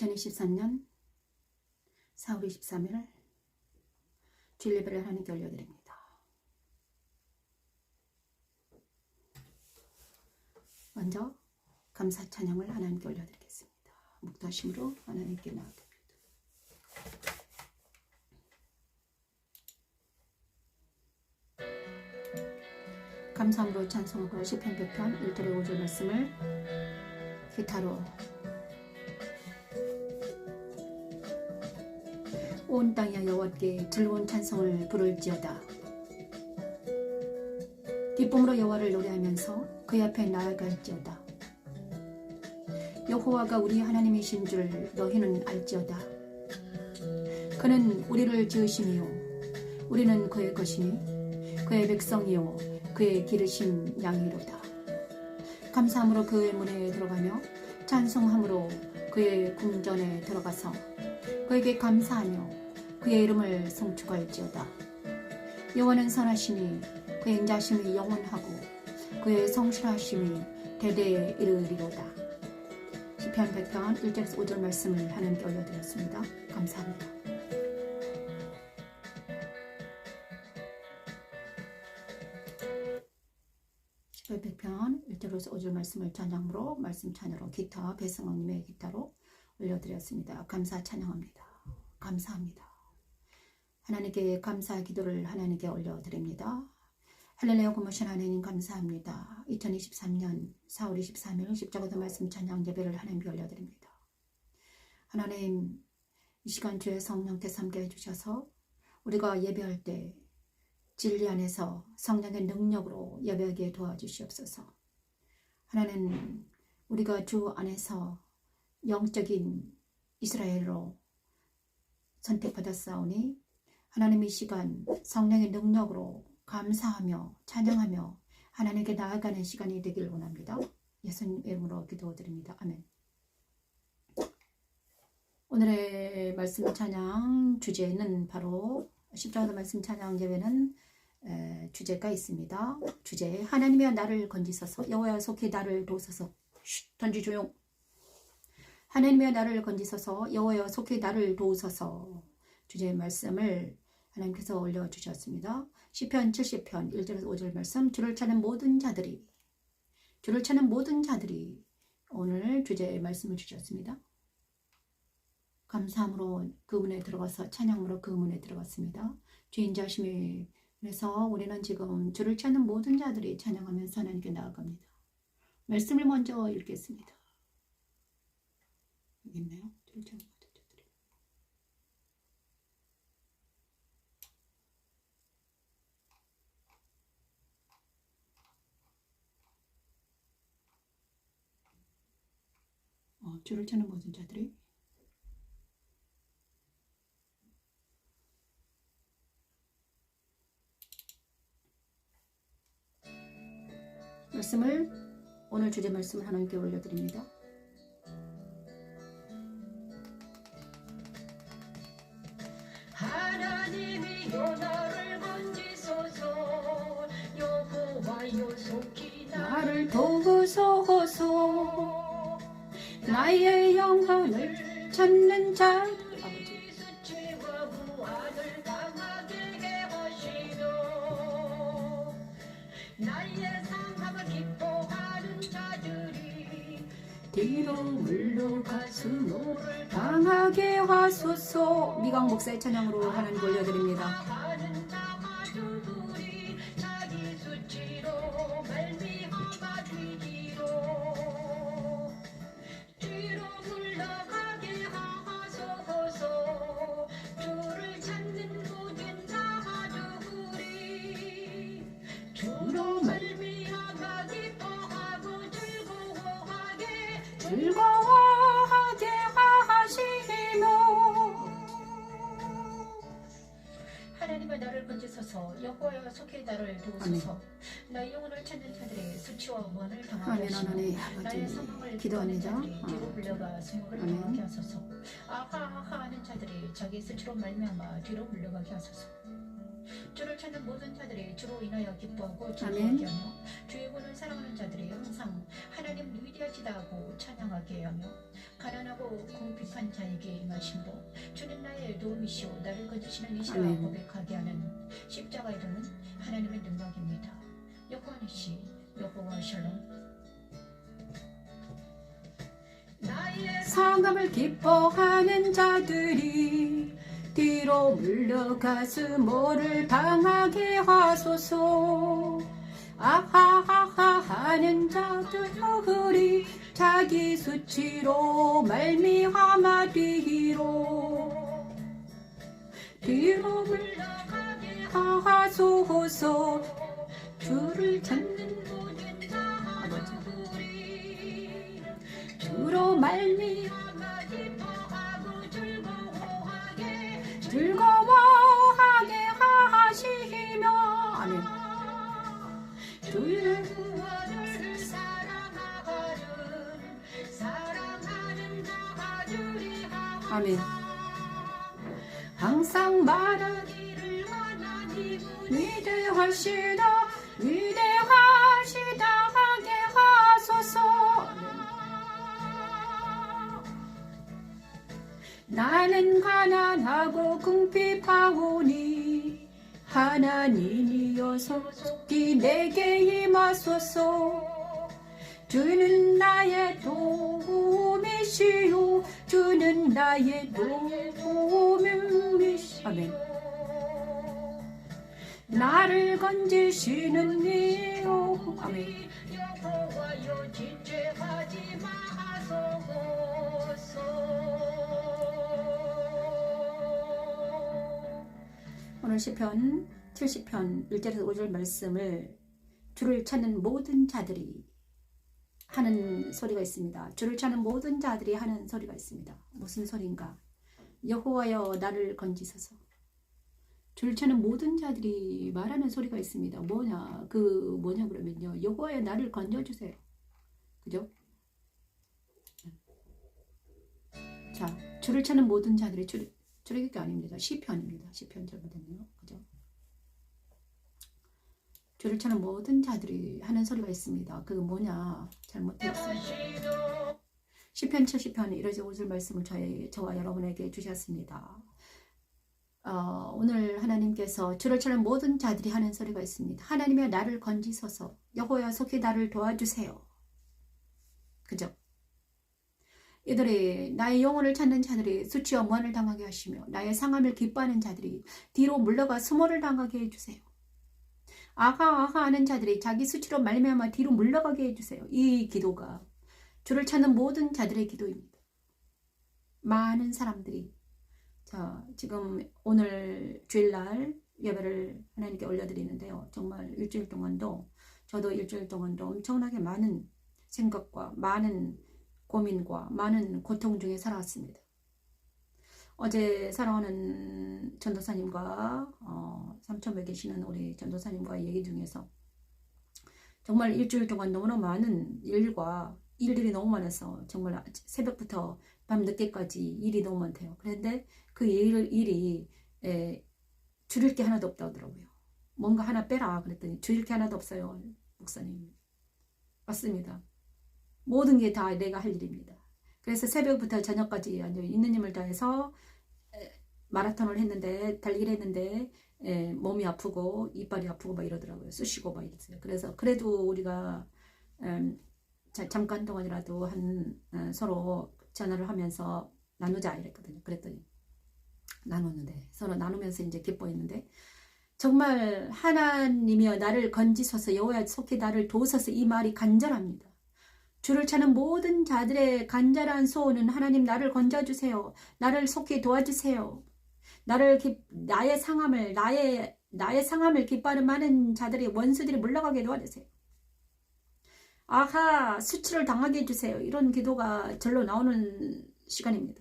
2023년 4월 23일 주일 예배를 하나님께 올려드립니다. 먼저 감사 찬양을 하나님께 올려드리겠습니다. 묵도하심으로 하나님께 나아갑니다. 감사함으로 찬송으로 시편 100편 1절의 5절 말씀을 기타로 온 땅이 여호와께 즐거운 찬송을 부를지어다. 기쁨으로 여호와를 노래하면서 그의 앞에 나아갈지어다. 여호와가 우리 하나님이신 줄 너희는 알지어다. 그는 우리를 지으심이요 우리는 그의 것이니 그의 백성이요 그의 기르신 양이로다. 감사함으로 그의 문에 들어가며 찬송함으로 그의 궁전에 들어가서 그에게 감사하며 그의 이름을 송축할지어다. 여호와는 선하시니 그의 인자심이 영원하고 그의 성실하심이 대대에 이르리로다. 시편 100편 1절에서 5절 말씀을 하나님께 올려드렸습니다. 감사합니다. 시편 100편 1절에서 5절 말씀을 찬양으로 말씀 찬양으로 기타 배승원님의 기타로 올려드렸습니다. 감사 찬양합니다. 감사합니다. 하나님께 감사 기도를 하나님께 올려드립니다. 할렐루야 고모신 하나님 감사합니다. 2023년 4월 23일 십자가도 말씀 찬양 예배를 하나님께 올려드립니다. 하나님 이 시간 주의 성령께서 함께 해주셔서 우리가 예배할 때 진리 안에서 성령의 능력으로 예배하게 도와주시옵소서. 하나님 우리가 주 안에서 영적인 이스라엘로 선택받았사오니 하나님 이 시간 성령의 능력으로 감사하며 찬양하며 하나님께 나아가는 시간이 되길 원합니다. 예수님 이름으로 기도드립니다. 아멘. 오늘의 말씀 찬양 주제는 바로 십자가 말씀 찬양 예배는 주제가 있습니다. 주제 하나님이여 나를 건지소서 여호와여 속히 나를 도우소서. 던지 조용. 하나님이여 나를 건지소서 여호와여 속히 나를 도우소서. 주제의 말씀을 하나님께서 올려주셨습니다. 시편 70편 1절에서 5절 말씀 주를 찾는 모든 자들이 오늘 주제의 말씀을 주셨습니다. 감사함으로 그 문에 들어가서 찬양으로 그 문에 들어갔습니다. 주인 자심에 그래서 우리는 지금 주를 찾는 모든 자들이 찬양하면서 하나님께 나아갑니다. 말씀을 먼저 읽겠습니다. 여기 있네요. 주를 찾는 모든 자들이. 주를 찾는 모든 자들이 말씀을 오늘 주제 말씀을 하나님께 올려드립니다. 하나님이여 나를 건지소서 여호와여 속히 나를 도우소서. 나의 영혼을 찾는 자 아버지 수치와 무한을 당하게 해하시며 나의 상함을 기뻐하는 자들이 뒤로 물러가수로 당하게 하소서. 미강 목사의 찬양으로 하나님 올려드립니다. 하는 자마저들이 자기 수치로 말미암아 뒤지로 뒤로 물러가게 하소서. 주를 찾는 모든 자마저들이 주로 말미암아 기뻐하고 즐거워하게 하시며 하나님은 나를 건지소서 여호와여 속히 나를 도우소서. 나의 영혼을 찾는 자들의 수치와 무한을 당하게 하시며 나의 상황을 기도합니다. 뒤로 물러가 수목을 당하게 하소서. 아하아하 하는 자들이 자기 수치로 말미암아 뒤로 물러가게 하소서. 주를 찾는 모든 자들이 주로 인하여 기뻐하고 즐거워하게 하며 주의 본을 사랑하는 자들이 항상 하나님 위대하신 위대하시다 하고 찬양하게 하며 가난하고 궁핍한 자에게 임하심도 주는 나의 도움이시오 나를 건지시는 이시라 아멘. 고백하게 하는 십자가에 두는 하나님의 능력입니다. 여호와 니시 여호와 샬롬. 나의 상함을 기뻐하는 자들이 뒤로 물러가서 뭐를 당하게 하소서. 아하하하 하는 자들이 자기 수치로 말미암아 뒤로 물러가게 하소서. 주를 찾는 모든 자들이 주로 말미암아 기뻐하고 즐거워하게 하시며 아멘. 주의 구원을 사랑하는 자들이 아멘. 항상 말하기를 하나님은 위대하시다 하게 하소서. 나는 가난하고 궁핍하오니 하나님이여서 속히 내게 임하소서. 주는 나의 도움이시오 주는 나의 도움이시오. 아멘. 나를 건지시는 이요. 아멘. 여호와여 진죄하지 마소서. 오늘 시편 70편 1절에서 5절 말씀을 주를 찾는 모든 자들이 하는 소리가 있습니다. 주를 찾는 모든 자들이 하는 소리가 있습니다. 무슨 소리인가? 여호와여 나를 건지소서. 주를 찾는 모든 자들이 말하는 소리가 있습니다. 뭐냐 그러면요. 여호와여 나를 건져주세요. 그죠? 자, 주를 찾는 모든 자들이 출애굽기 아닙니다. 시편입니다. 시편 잘못했네요. 그죠? 주를 찾는 모든 자들이 하는 소리가 있습니다. 그거 뭐냐? 잘못했습니다. 시편 70편 1절 5절 말씀을 저와 여러분에게 주셨습니다. 오늘 하나님께서 주를 찾는 모든 자들이 하는 소리가 있습니다. 하나님이여 나를 건지소서. 여호와여 속히 나를 도와주세요. 그죠? 이들이 나의 영혼을 찾는 자들이 수치와 무한을 당하게 하시며 나의 상함을 기뻐하는 자들이 뒤로 물러가 수모를 당하게 해주세요. 아하 하는 자들이 자기 수치로 말미암아 뒤로 물러가게 해주세요. 이 기도가 주를 찾는 모든 자들의 기도입니다. 많은 사람들이 자 지금 오늘 주일날 예배를 하나님께 올려드리는데요. 정말 일주일 동안도 저도 일주일 동안도 엄청나게 많은 생각과 많은 고민과 많은 고통 중에 살아왔습니다. 어제 사랑하는 전도사님과 삼천에 계시는 우리 전도사님과 얘기 중에서 정말 일주일 동안 너무나 많은 일들이 너무 많아서 정말 새벽부터 밤늦게까지 일이 너무 많대요. 그런데 그 일이 줄일 게 하나도 없다 하더라고요. 뭔가 하나 빼라 그랬더니 줄일 게 하나도 없어요. 목사님. 맞습니다. 모든 게 다 내가 할 일입니다. 그래서 새벽부터 저녁까지 있는 힘을 다해서 마라톤을 했는데 달리기를 했는데 몸이 아프고 이빨이 아프고 막 이러더라고요. 쑤시고 막 이랬어요. 그래서 그래도 우리가 잠깐 동안이라도 서로 전화를 하면서 나누자 이랬거든요. 그랬더니 나눴는데 서로 나누면서 이제 기뻐했는데 정말 하나님이여 나를 건지소서 여호와여 속히 나를 도우소서 이 말이 간절합니다. 주를 찾는 모든 자들의 간절한 소원은 하나님 나를 건져주세요. 나를 속히 도와주세요. 나의 상함을 기뻐하는 많은 자들의 원수들이 물러가게 도와주세요. 아하 수치를 당하게 해주세요. 이런 기도가 절로 나오는 시간입니다.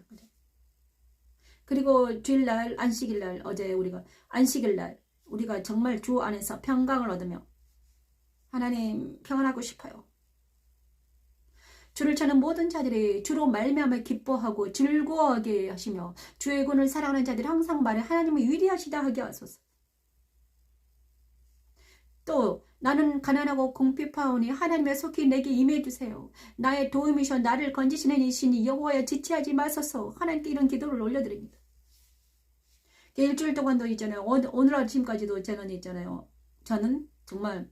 그리고 주일날 안식일날 어제 우리가 안식일날 우리가 정말 주 안에서 평강을 얻으며 하나님 평안하고 싶어요. 주를 찾는 모든 자들이 주로 말미암아 기뻐하고 즐거워하게 하시며 주의 군을 사랑하는 자들이 항상 말해 하나님은 위대하시다 하게 하소서. 또 나는 가난하고 궁핍하오니 하나님의 속히 내게 임해 주세요. 나의 도움이셔 나를 건지시는 이신이 여호와여 지체하지 마소서. 하나님께 이런 기도를 올려드립니다. 일주일 동안도 있잖아요. 오늘 아침까지도 저는 있잖아요. 저는 정말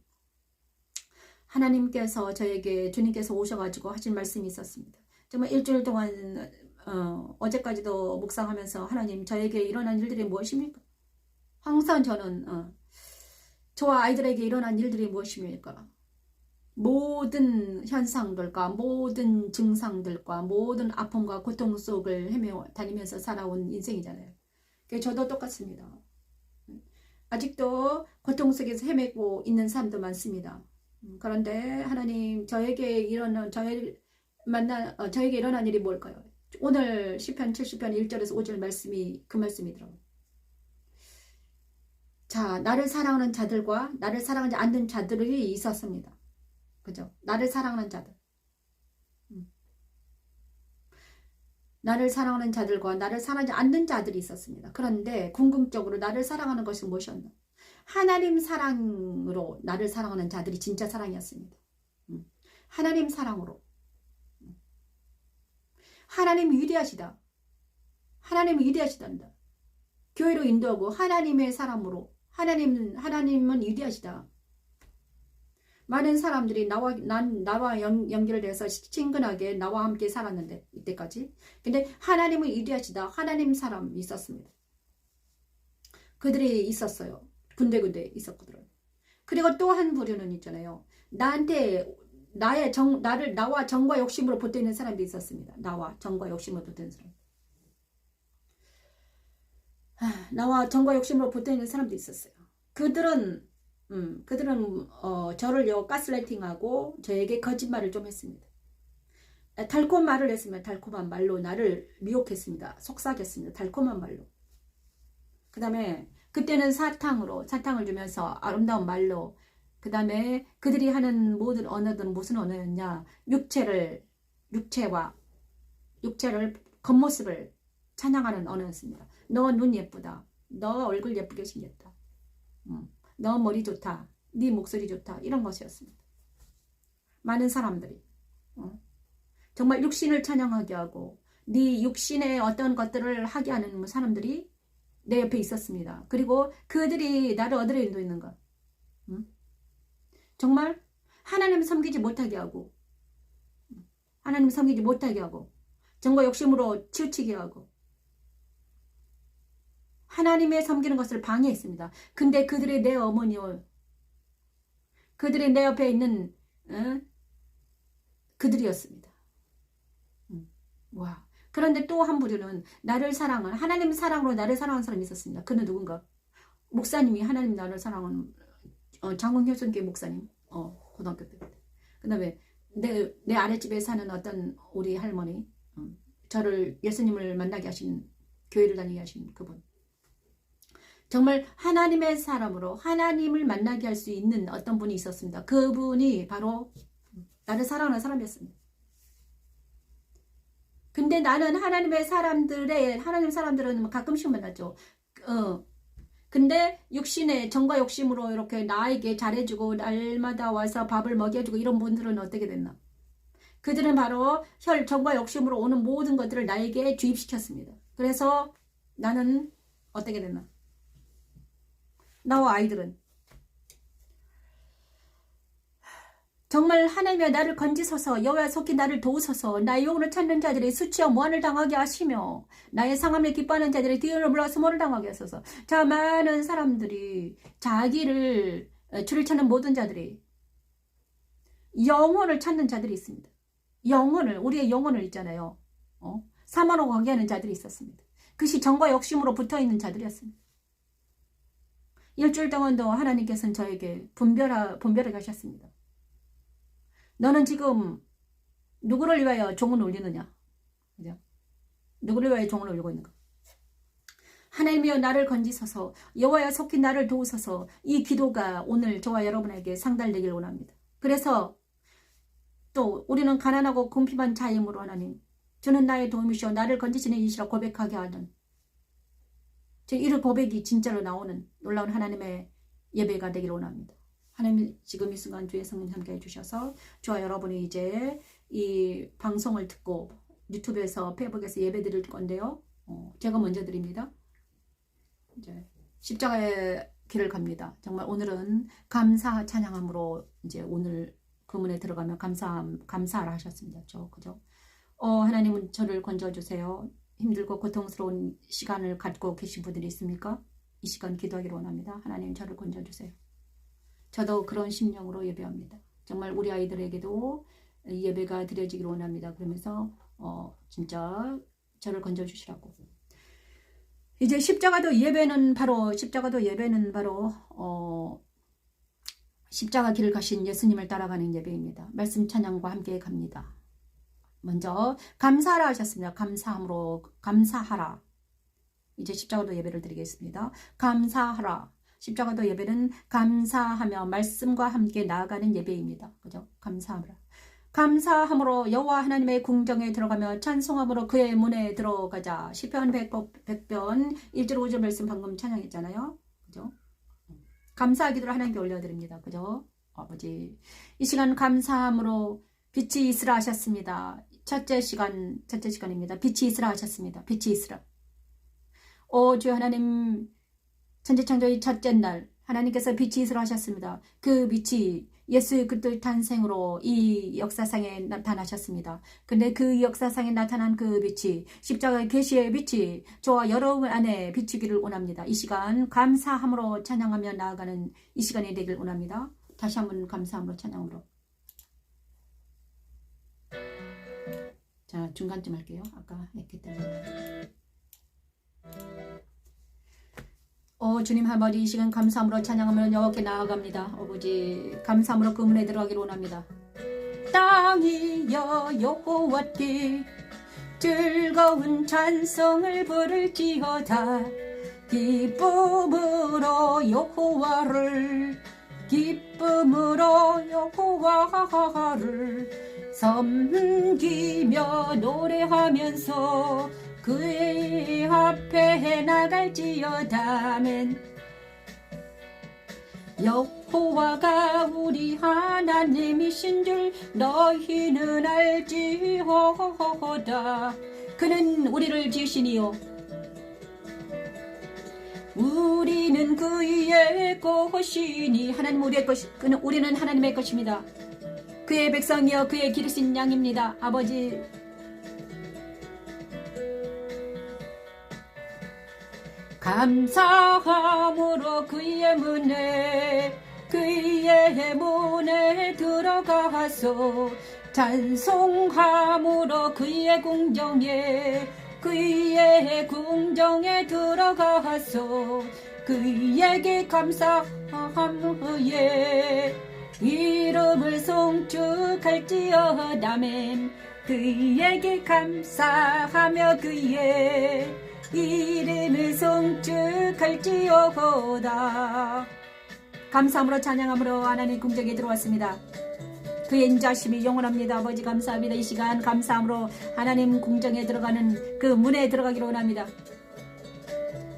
하나님께서 저에게 주님께서 오셔가지고 하신 말씀이 있었습니다. 정말 일주일 동안 어제까지도 묵상하면서 하나님 저에게 일어난 일들이 무엇입니까? 항상 저는 저와 아이들에게 일어난 일들이 무엇입니까? 모든 현상들과 모든 증상들과 모든 아픔과 고통 속을 헤매 다니면서 살아온 인생이잖아요. 저도 똑같습니다. 아직도 고통 속에서 헤매고 있는 사람도 많습니다. 그런데 하나님 저에게 일어난 일이 뭘까요? 오늘 시편 70편 1절에서 5절 말씀이 그 말씀이더라고요. 자, 나를 사랑하는 자들과 나를 사랑하지 않는 자들이 있었습니다. 그죠? 나를 사랑하는 자들. 나를 사랑하는 자들과 나를 사랑하지 않는 자들이 있었습니다. 그런데 궁극적으로 나를 사랑하는 것이 무엇이었나? 하나님 사랑으로 나를 사랑하는 자들이 진짜 사랑이었습니다. 하나님 사랑으로. 하나님 위대하시다. 하나님 위대하시단다. 교회로 인도하고 하나님의 사람으로 하나님은 위대하시다. 많은 사람들이 나와 연결돼서 친근하게 나와 함께 살았는데 이때까지. 근데 하나님은 위대하시다. 하나님 사람이 있었습니다. 그들이 있었어요. 군데군데 있었거든요. 그리고 또 한 부류는 있잖아요. 나와 정과 욕심으로 붙어있는 사람도 있었습니다. 나와 정과 욕심으로 붙어있는 사람. 나와 정과 욕심으로 붙어있는 사람도 있었어요. 그들은 저를 가스라이팅하고 저에게 거짓말을 좀 했습니다. 달콤한 말을 했습니다. 달콤한 말로 나를 미혹했습니다. 속삭였습니다. 달콤한 말로. 그 다음에 그때는 사탕을 주면서 아름다운 말로, 그 다음에 그들이 하는 모든 언어들은 무슨 언어였냐? 육체를 겉모습을 찬양하는 언어였습니다. 너 눈 예쁘다. 너 얼굴 예쁘게 생겼다. 너 머리 좋다. 네 목소리 좋다. 이런 것이었습니다. 많은 사람들이 정말 육신을 찬양하게 하고 네 육신의 어떤 것들을 하게 하는 사람들이 내 옆에 있었습니다. 그리고 그들이 나를 어디로 인도했는가? 정말 하나님을 섬기지 못하게 하고 정과 욕심으로 치우치게 하고 하나님의 섬기는 것을 방해했습니다. 근데 그들이 내 어머니요. 그들이 내 옆에 있는 그들이었습니다. 와. 그런데 또 한 부류는 하나님 사랑으로 나를 사랑하는 사람이 있었습니다. 그는 누군가? 목사님이 하나님 나를 사랑하는 장흥효순교회 목사님. 고등학교 때. 그 다음에 내 아랫집에 사는 어떤 우리 할머니. 저를 예수님을 만나게 하신, 교회를 다니게 하신 그분. 정말 하나님의 사람으로 하나님을 만나게 할 수 있는 어떤 분이 있었습니다. 그분이 바로 나를 사랑하는 사람이었습니다. 근데 나는 하나님 사람들은 가끔씩 만났죠. 근데 육신의 정과 욕심으로 이렇게 나에게 잘해주고 날마다 와서 밥을 먹여주고 이런 분들은 어떻게 됐나? 그들은 바로 정과 욕심으로 오는 모든 것들을 나에게 주입시켰습니다. 그래서 나는 어떻게 됐나? 나와 아이들은 정말 하나님이여 나를 건지소서, 여호와 속히 나를 도우소서. 나의 영혼을 찾는 자들이 수치와 무한을 당하게 하시며 나의 상함을 기뻐하는 자들이 뒤로 물러서 모를 당하게 하소서. 자, 많은 사람들이 주를 찾는 모든 자들이 영혼을 찾는 자들이 있습니다. 우리의 영혼을 있잖아요. 사망으로 가게 하는 자들이 있었습니다. 그것이 정과 욕심으로 붙어있는 자들이었습니다. 일주일 동안도 하나님께서는 저에게 분별하게 하셨습니다. 너는 지금 누구를 위하여 종을 울리느냐? 그죠? 누구를 위하여 종을 울리고 있는가? 하나님이여 나를 건지소서, 여호와여 속히 나를 도우소서. 이 기도가 오늘 저와 여러분에게 상달되길 원합니다. 그래서 또 우리는 가난하고 궁핍한 자임으로 하나님, 주는 나의 도움이시오 나를 건지시는 이시라 고백하게 하는 이 고백이 진짜로 나오는 놀라운 하나님의 예배가 되길 원합니다. 하나님 지금 이 순간 주의 성령 함께 해주셔서 저와 여러분이 이제 이 방송을 듣고 유튜브에서 페이북에서 예배 드릴 건데요. 제가 먼저 드립니다. 이제 십자가의 길을 갑니다. 정말 오늘은 감사 찬양함으로 이제 오늘 그문에 들어가면 감사하라 하셨습니다. 그죠? 하나님은 저를 건져주세요. 힘들고 고통스러운 시간을 갖고 계신 분들이 있습니까? 이 시간 기도하기를 원합니다. 하나님 저를 건져주세요. 저도 그런 심령으로 예배합니다. 정말 우리 아이들에게도 예배가 드려지기를 원합니다. 그러면서 진짜 저를 건져주시라고. 이제 십자가도 예배는 바로 십자가 길을 가신 예수님을 따라가는 예배입니다. 말씀 찬양과 함께 갑니다. 먼저 감사하라 하셨습니다. 감사하라. 이제 십자가도 예배를 드리겠습니다. 감사하라. 십자가도 예배는 감사하며 말씀과 함께 나아가는 예배입니다. 그죠? 감사하라. 감사함으로 여호와 하나님의 궁정에 들어가며 찬송함으로 그의 문에 들어가자. 시편 100편 1절 5절 말씀 방금 찬양했잖아요. 그죠? 감사 기도를 하나님께 올려드립니다. 그죠? 아버지, 이 시간 감사함으로 빛이 있으라 하셨습니다. 첫째 시간입니다. 빛이 있으라 하셨습니다. 빛이 있으라. 주여 하나님, 천지창조의 첫째 날 하나님께서 빛이 있으라 하셨습니다. 그 빛이 예수 그리스도의 탄생으로 이 역사상에 나타나셨습니다. 근데 그 역사상에 나타난 그 빛이 십자가의 계시의 빛이 저와 여러분 안에 비추기를 원합니다. 이 시간 감사함으로 찬양하며 나아가는 이 시간이 되길 원합니다. 다시 한번 감사함으로 찬양으로. 자, 중간쯤 할게요. 아까 했기 때문에. 주님 아버지, 이 시간 감사함으로 찬양하며 여호와께 나아갑니다. 아버지, 감사함으로 그 문에 들어가기를 원합니다. 땅이여 여호와께 즐거운 찬송을 부를지어다. 기쁨으로 여호와를 섬기며 노래하면서 그의 앞에 나갈지어다. 아멘. 여호와가 우리 하나님이신 줄 너희는 알지어다. 그는 우리를 지으시니요 우리는 그의 것이니. 하나님 우리의 우리는 하나님의 것입니다. 그의 백성이여 그의 기르신 양입니다. 아버지, 감사함으로 그의 문에 들어가서 찬송함으로 그의 궁정에 들어가서 그에게 감사함에 이름을 송축할지어다멘. 그에게 감사하며 그의 이름을 송축할지어다. 감사함으로 찬양함으로 하나님 궁정에 들어왔습니다. 그의 인자심이 영원합니다. 아버지 감사합니다. 이 시간 감사함으로 하나님 궁정에 들어가는 그 문에 들어가기를 원합니다.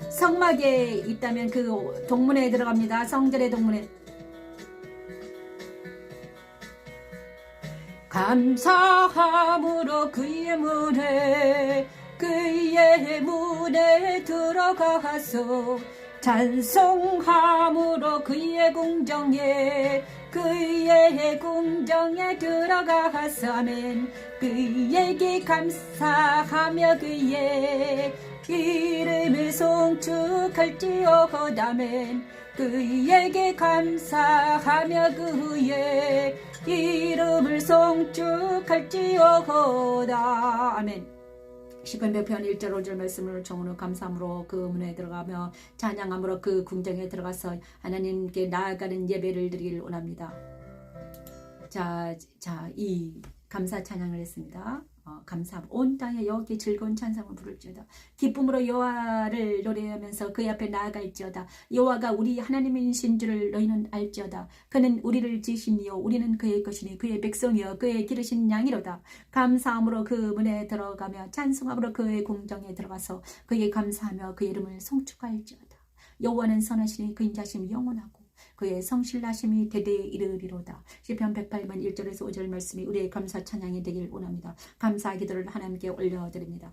성막에 있다면 그 동문에 들어갑니다. 성전의 동문에. 감사함으로 그의 문에 들어가서 찬송함으로 그의 궁정에 들어가서 아멘. 그에게 감사하며 그의 이름을 송축할지어다. 아멘. 그에게 감사하며 그의 이름을 송축할지어다. 아멘. 시편 100편 1절 5절 말씀을 정오는 감사함으로 그 문에 들어가며 찬양함으로 그 궁정에 들어가서 하나님께 나아가는 예배를 드리길 원합니다. 이 감사 찬양을 했습니다. 감사함 온 땅에 여호와께 즐거운 찬송을 부를지어다. 기쁨으로 여호와를 노래하면서 그의 앞에 나아갈지어다. 여호와가 우리 하나님이신 줄을 너희는 알지어다. 그는 우리를 지으시니요 우리는 그의 것이니 그의 백성이여 그의 기르신 양이로다. 감사함으로 그 문에 들어가며 찬송함으로 그의 궁정에 들어가서 그에게 감사하며 그의 이름을 송축할지어다. 여호와는 선하시니 그 인자심이 영원하고 그의 성실하심이 대대에 이르리로다. 시편 108번 1절에서 5절 말씀이 우리의 감사 찬양이 되길 원합니다. 감사 기도를 하나님께 올려드립니다.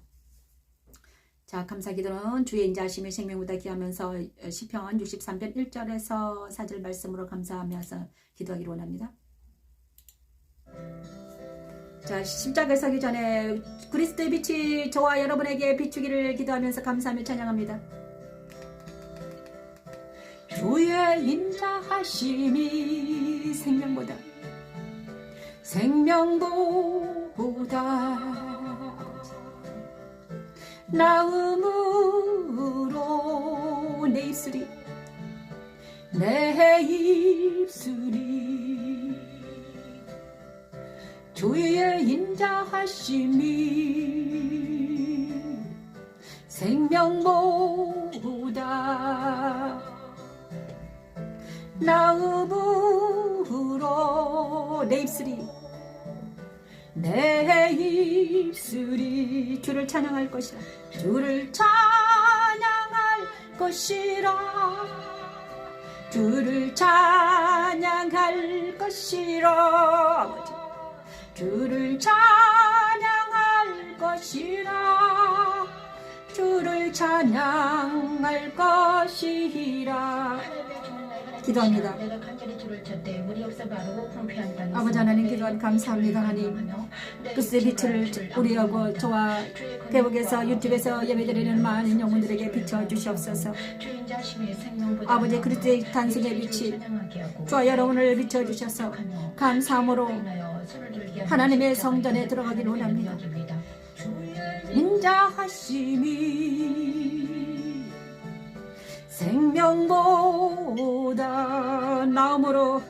자, 감사 기도는 주의 인자하심이 생명보다 귀하면서 시편 63편 1절에서 4절 말씀으로 감사하면서 기도하기를 원합니다. 자, 십자가에 서기 전에 그리스도의 빛이 저와 여러분에게 비추기를 기도하면서 감사하며 찬양합니다. 주의 인자하심이 생명보다 나음으로 내 입술이 주의 인자하심이 생명보다 나음으로 내 입술이 주를 찬양할 것이라. 주를 찬양할 것이라. 주를 찬양할 것이라. 아버지, 주를 찬양할 것이라. 주를 찬양할 것이라. 기도합니다. 아버지 하나님, 기도한 감사합니다. 하나님, 그리스도의 빛을 우리하고 저와 대북에서 유튜브에서 예배드리는 많은 영혼들에게 비춰주시옵소서. 아버지, 그리스도의 탄생의 빛이 저와 여러분을 비춰주셔서 감사함으로 하나님의 성전에 들어가기를 원합니다. 인자하심이 생명보다 나음으로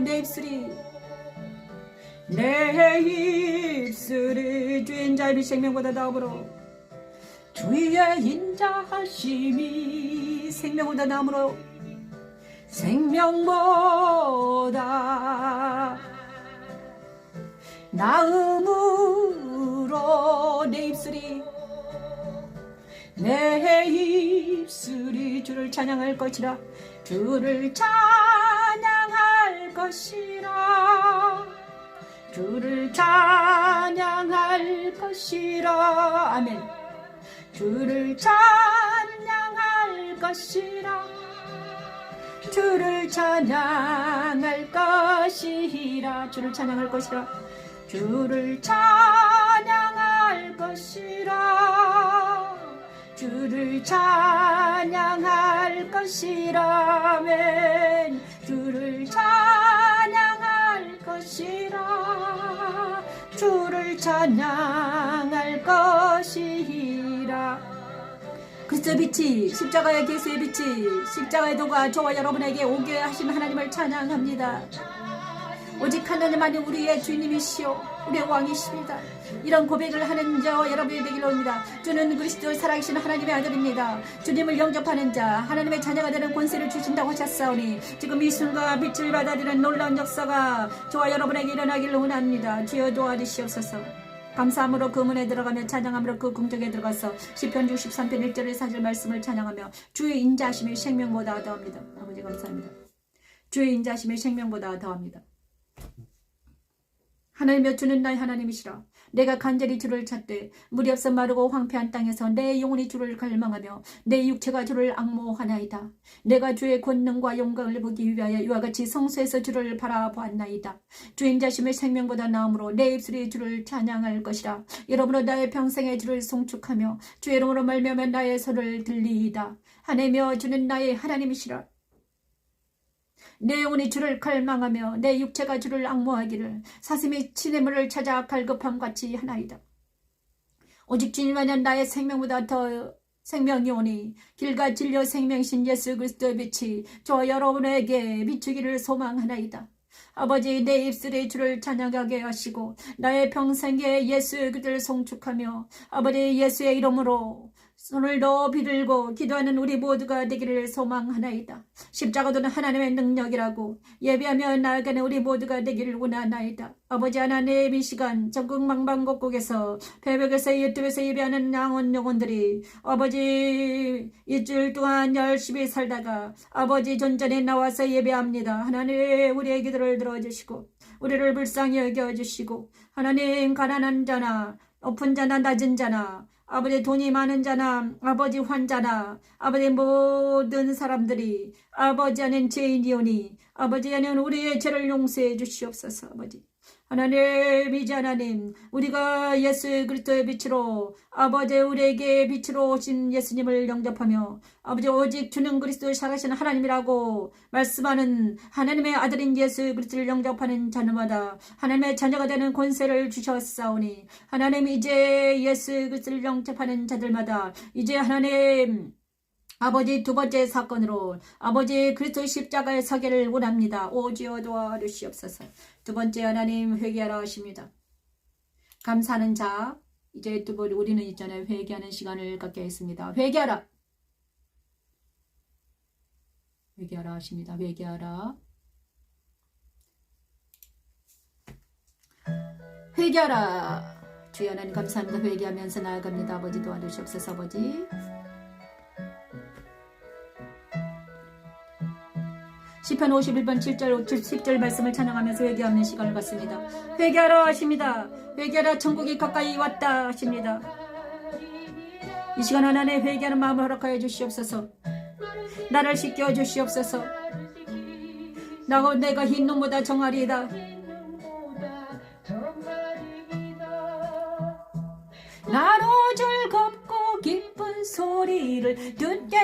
내 입술이 주의 인자하심이 생명보다 나음으로 주의 인자하심이 생명보다 나음으로 생명보다 나음으로 내 입술이 주를 찬양할 것이라. 주를 찬양할 것이라. 주를 찬양할 것이라. 아멘. 주를 찬양할 것이라. 주를 찬양할 것이라. 주를 찬양할 것이라. 주를 찬양할 것이라. 주를 찬양할 것이라. 아멘. 주를 찬양할 것이라. 주를 찬양할 것이라. 그리스도 빛이, 십자가의 예수의 빛이, 십자가의 도가 저와 여러분에게 오게 하신 하나님을 찬양합니다. 오직 하나님만이 우리의 주님이시오, 우리의 왕이십니다. 이런 고백을 하는 자와 여러분이 되길 원합니다. 주는 그리스도 살아계신 하나님의 아들입니다. 주님을 영접하는 자, 하나님의 자녀가 되는 권세를 주신다고 하셨사오니 지금 이 순간 빛을 받아들이는 놀라운 역사가 저와 여러분에게 일어나기를 원합니다. 주여 도와주시옵소서. 감사함으로 그 문에 들어가며 찬양함으로 그 궁정에 들어가서 시편 63편 1절의 4절 말씀을 찬양하며 주의 인자하심이 생명보다 더합니다. 아버지 감사합니다. 주의 인자하심이 생명보다 더합니다. 하나님여, 주는 나의 하나님이시라. 내가 간절히 주를 찾되 물이 없어 마르고 황폐한 땅에서 내 영혼이 주를 갈망하며 내 육체가 주를 앙모하나이다. 내가 주의 권능과 영광을 보기 위하여 이와 같이 성소에서 주를 바라보았나이다. 주의 인자심의 생명보다 나음으로 내 입술이 주를 찬양할 것이라. 이러므로 나의 평생에 주를 송축하며 주의 이름으로 말미암아 나의 소를 들리이다. 하나님여, 주는 나의 하나님이시라. 내 영혼이 주를 갈망하며 내 육체가 주를 앙모하기를 사슴이 치뇌물을 찾아 갈급함같이 하나이다. 오직 주님만이 나의 생명보다 더 생명이 오니 길과 진료 생명신 예수 그리스도의 빛이 저와 여러분에게 비추기를 소망하나이다. 아버지, 내 입술에 주를 찬양하게 하시고 나의 평생에 예수 그들을 송축하며 아버지 예수의 이름으로 손을 높이 들고 기도하는 우리 모두가 되기를 소망하나이다. 십자가도 하나님의 능력이라고 예배하며 나아가는 우리 모두가 되기를 원하나이다. 아버지 하나님, 이 시간 전국 망방곡곡에서 배벽에서 유튜브에서 예배하는 양원 영혼들이 아버지 일주일 동안 열심히 살다가 아버지 존전에 나와서 예배합니다. 하나님, 우리의 기도를 들어주시고 우리를 불쌍히 여겨주시고 하나님, 가난한 자나 높은 자나 낮은 자나 아버지 돈이 많은 자나 아버지 환자나 아버지 모든 사람들이 아버지 안엔 죄인이오니 아버지 안엔 우리의 죄를 용서해 주시옵소서. 아버지 하나님, 이제 하나님, 우리가 예수 그리스도의 빛으로 아버지 우리에게 빛으로 오신 예수님을 영접하며 아버지 오직 주는 그리스도 살아계신 하나님이라고 말씀하는 하나님의 아들인 예수 그리스도를 영접하는 자녀마다 하나님의 자녀가 되는 권세를 주셨사오니 하나님, 이제 예수 그리스도를 영접하는 자들마다 이제 하나님 아버지 두 번째 사건으로 아버지 그리스도 십자가의 서기를 원합니다. 오지어 도와주시옵소서. 두 번째, 하나님 회개하라 하십니다. 감사하는 자, 이제 두 번 우리는 있잖아요. 회개하는 시간을 갖게 했습니다. 회개하라. 회개하라 하십니다. 회개하라. 회개하라. 주여 하나님 감사합니다. 회개하면서 나아갑니다. 아버지 도와주시옵소서. 아버지 시편 51편 7절 10절 말씀을 찬양하면서 회개하는 시간을 갖습니다. 회개하라 하십니다. 회개하라, 천국이 가까이 왔다 하십니다. 이 시간 하나님 회개하는 마음을 허락하여 주시옵소서. 나를 씻겨 주시옵소서. 내가 흰 눈보다 정하리이다. 나로 즐겁고 기쁜 소리를 듣게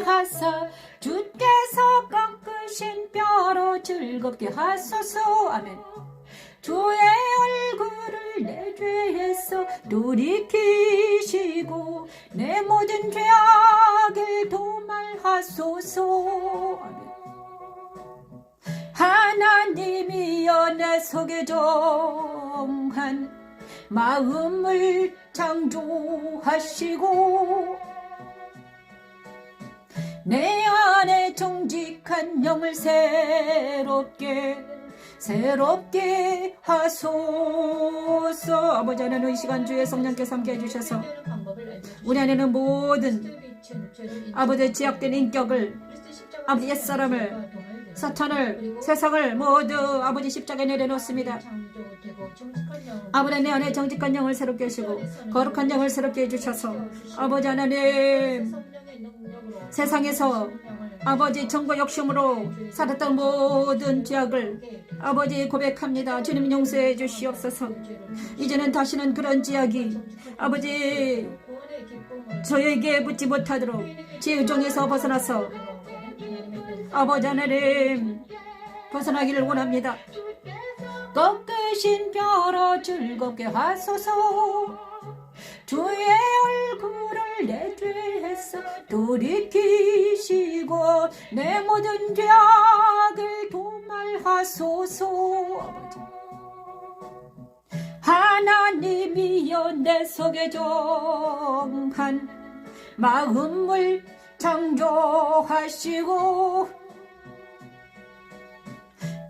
하사 주께서 깎으신 뼈로 즐겁게 하소서. 아멘. 주의 얼굴을 내 죄에서 돌이키시고 내 모든 죄악을 도말하소서. 아멘. 하나님이여 내 속에 정한 마음을 창조하시고 내 안에 정직한 영을 새롭게 하소서. 아버지 하나님, 이 시간 주의 성령께서 함께 해주셔서 우리 안에는 모든 아버지 제약된 인격을 아버지 옛사람을 사탄을 세상을 모두 아버지 십자가에 내려놓습니다. 아버지 내 안에 정직한 영을 새롭게 하시고 거룩한 영을 새롭게 해주셔서 아버지 하나님, 세상에서 아버지 정과 욕심으로 살았던 모든 죄악을 아버지 고백합니다. 주님 용서해 주시옵소서. 이제는 다시는 그런 죄악이 아버지 저에게 붙지 못하도록 죄의 종에서 벗어나서 아버지 하나님 벗어나기를 원합니다. 꺾으신 뼈로 즐겁게 하소서. 주의 얼굴을 내 죄에서 돌이키시고 내 모든 죄악을 도말하소서. 아버지 하나님이여 내 속에 정한 마음을 창조하시고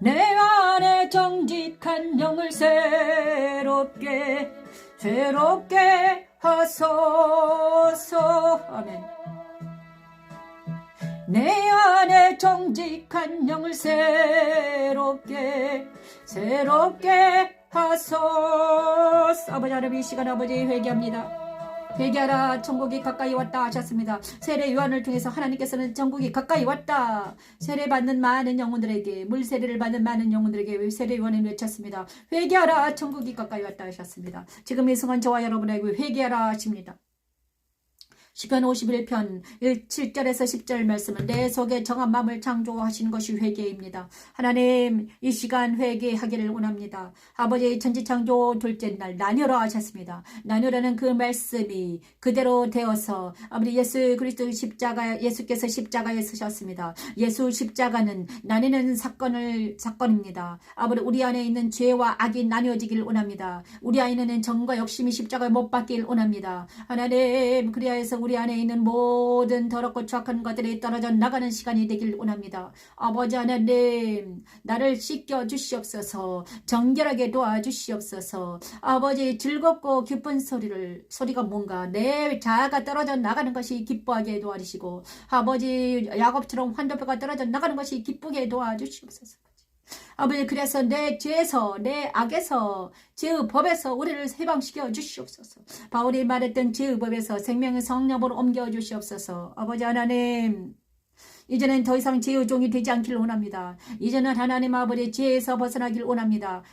내 안에 정직한 영을 새롭게 하소서. 아멘. 내 안에 정직한 영을 새롭게 하소서. 아버지 하나님, 이 시간 아버지 회개합니다. 회개하라, 천국이 가까이 왔다 하셨습니다. 세례 요한을 통해서 하나님께서는 천국이 가까이 왔다, 세례받는 많은 영혼들에게, 물세례를 받는 많은 영혼들에게 세례 요한을 외쳤습니다. 회개하라, 천국이 가까이 왔다 하셨습니다. 지금 이 순간 저와 여러분에게 회개하라 하십니다. 시편 51편 7절에서 10절 말씀은 내 속에 정한 마음을 창조하신 것이 회개입니다. 하나님, 이 시간 회개하기를 원합니다. 아버지 천지창조 둘째 날 나뉘어라 하셨습니다. 나뉘어라는 그 말씀이 그대로 되어서 아버지 예수 그리스도 예수께서 십자가에 서셨습니다. 예수 십자가는 나뉘는 사건입니다. 아버지 우리 안에 있는 죄와 악이 나뉘어지기를 원합니다. 우리 안에는 정과 욕심이 십자가에 못 박기를 원합니다. 하나님, 그리하여서 우리 안에 있는 모든 더럽고 추악한 것들이 떨어져 나가는 시간이 되길 원합니다. 아버지 하나님, 나를 씻겨 주시옵소서. 정결하게 도와주시옵소서. 아버지, 즐겁고 기쁜 소리가 뭔가 내 자아가 떨어져 나가는 것이 기뻐하게 도와주시고, 아버지, 야곱처럼 환도뼈가 떨어져 나가는 것이 기쁘게 도와주시옵소서. 아버지, 그래서 내 죄에서, 내 악에서, 죄의 법에서 우리를 해방시켜 주시옵소서. 바울이 말했던 죄의 법에서 생명의 성령으로 옮겨 주시옵소서. 아버지 하나님, 이제는 더 이상 죄의 종이 되지 않기를 원합니다. 이제는 하나님 아버지 죄에서 벗어나길 원합니다.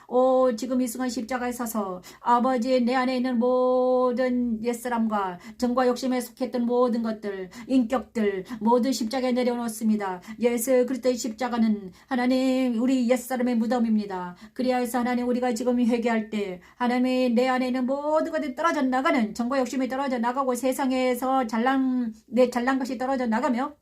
지금 이 순간 십자가에 서서 아버지 내 안에 있는 모든 옛사람과 정과 욕심에 속했던 모든 것들, 인격들 모두 십자가에 내려놓습니다. 예수 그리스도의 십자가는 하나님 우리 옛사람의 무덤입니다. 그래야 해서 하나님 우리가 지금 회개할 때 하나님이 내 안에 있는 모든 것들이 떨어져 나가는 정과 욕심이 떨어져 나가고 세상에서 내 잘난 것이 떨어져 나가며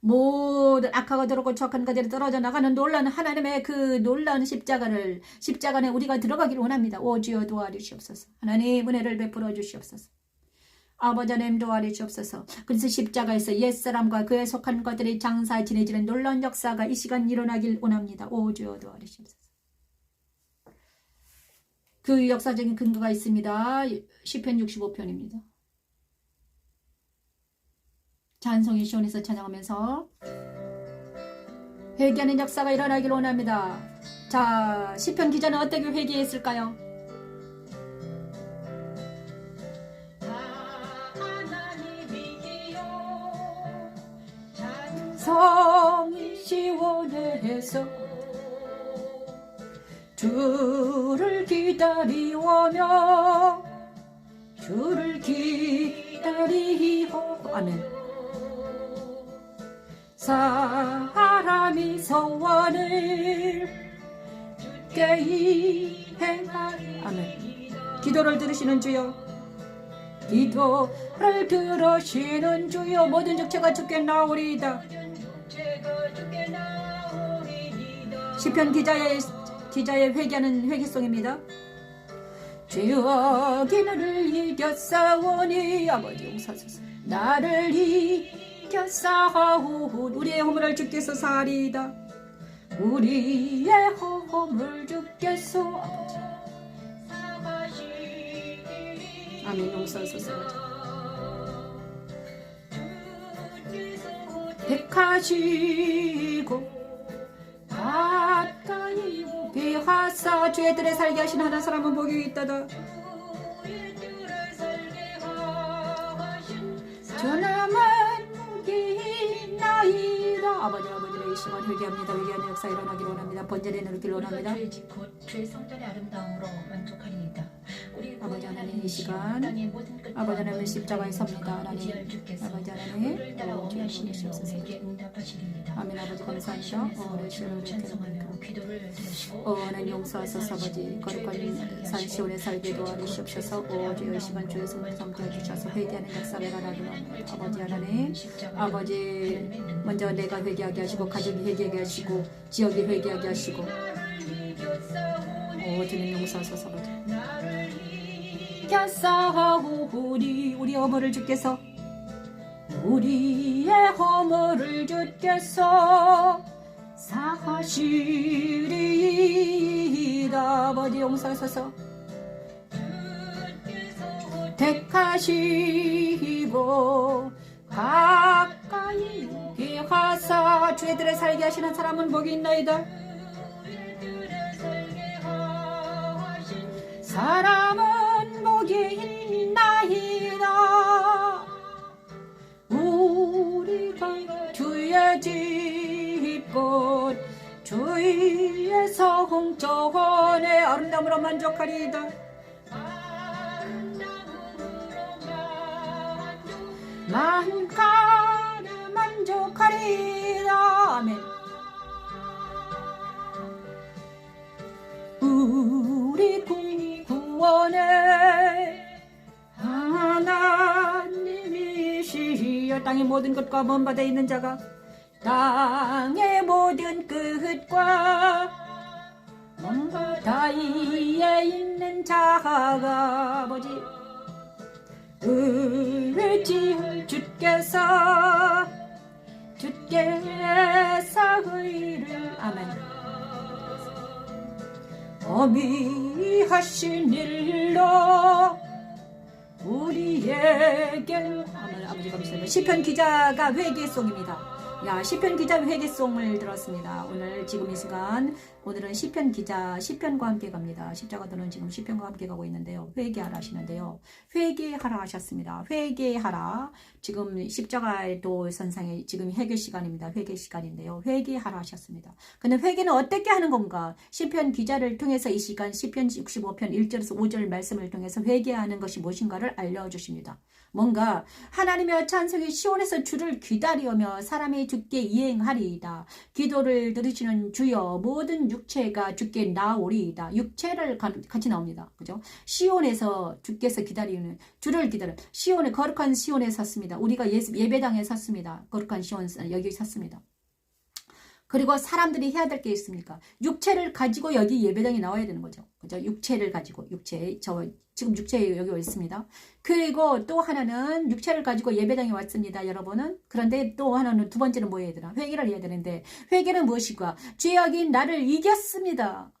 모든 악하고 더럽고 추악한 것들이 떨어져 나가는 놀라운 하나님의 그 놀라운 십자가에 우리가 들어가기를 원합니다. 오 주여 도와주시옵소서. 하나님 은혜를 베풀어 주시옵소서. 아버지 하나님 도와주시옵소서. 그래서 십자가에서 옛사람과 그에 속한 것들이 장사 지내지는 놀라운 역사가 이 시간 일어나길 원합니다. 오 주여 도와주시옵소서. 그 역사적인 근거가 있습니다. 시편 65편입니다. 찬송이 시온에서 찬양하면서 회개하는 역사가 일어나기를 원합니다. 자, 시편 기자는 어떻게 회개했을까요? 찬송이 시온에서 주를 기다리오며 주를 기다리오 아멘. 사람이 소원을 주께 이행하리 아멘. 기도를 들으시는 주여, 기도를 들으시는 주여, 모든 육체가 주께 나오리이다. 시편 기자의 회개하는 회개송입니다. 주여 기너를 이겼사오니 아버지 용서하소서. 나를 이겼사오니 우리의 허물을 주께서 사리이다. 우리의 허물 주께서 아버지 아멘. 용서하소서. 택하시고 가까이 비하사 주의 뜰에 살게 하신 하나 사람은 복이 있다다. 전함은 복이 있나이다. 아버지의 이 시간 회개합니다. 회개하는 역사 일어나기를 원합니다. 번제를 내놓기를 원합니다. 죄 짓고 주의 성전의 아름다움으로 만족하리이다. 아버지 하나님 이 시간 아버지 하나님 십자가에 섭니다. 하나님 아버지 하나님 주옵소서. 아멘. 아버지 감사합니다. 하나님 용서하소서. 아버지 거룩한 산 시온에 살게 도와주시옵소서. 주여 이 시간 주의 성령 삼켜 주셔서 회개하는 역사가 일어나기를 원합니다. 아버지 하나님 아버지 먼저 내가 회개하게 하시고 가족이 회개하게 하시고 지역이 회개하게 하시고 주님 용서하소서. 아버지 우리 허물을 주께서 우리의 허물을 주께서 사하시리이다. 아버지 용서하소서. 택하시고 가까이 귀하사 주의 뜰에 살게 하시는 사람은 복이 있나이다. 사람은 복이 있나이다. 우리가 주의 집꽃 주의 성전의 아름다움으로 만족하리이다. 만가를 만족하리이다. 아멘. 우리 구원의 하나님이시여. 땅의 모든 것과 먼 바다에 있는 자가 땅의 모든 끝과 먼 바다에 있는 자가 아버지 죄를 지을 주께서 의를 아멘. 어미하신 일로 우리에겐 아멘. 아버지 감사합니다. 시편 기자가 회개송입니다. 야, 시편 기자 회개송을 들었습니다. 오늘 지금 이 시간 오늘은 시편 기자 시편과 함께 갑니다. 십자가들은 지금 시편과 함께 가고 있는데요. 회개하라 하시는데요. 회개하라 하셨습니다. 회개하라. 지금 십자가의 선상에 지금 회개 시간입니다. 회개 시간인데요. 회개하라 하셨습니다. 근데 회개는 어떻게 하는 건가? 시편 기자를 통해서 이 시간 시편 65편 1절에서 5절 말씀을 통해서 회개하는 것이 무엇인가를 알려주십니다. 뭔가 하나님의 찬송이 시온에서 주를 기다리며 사람이 주께 이행하리이다. 기도를 들으시는 주여 모든 육체가 주께 나오리이다. 육체를 같이 나옵니다. 그죠? 시온에서 주께서 기다리는 주를 기다려. 시온에 거룩한 시온에 섰습니다. 우리가 예배당에 섰습니다. 거룩한 시온 여기 섰습니다. 그리고 사람들이 해야 될 게 있습니까? 육체를 가지고 여기 예배당에 나와야 되는 거죠. 그죠? 육체를 가지고 지금 육체 여기 와 있습니다. 그리고 또 하나는 육체를 가지고 예배당에 왔습니다. 여러분은. 그런데 또 하나는 두 번째는 뭐 해야 되나? 회개를 해야 되는데 회개는 무엇일까? 죄악인 나를 이겼습니다.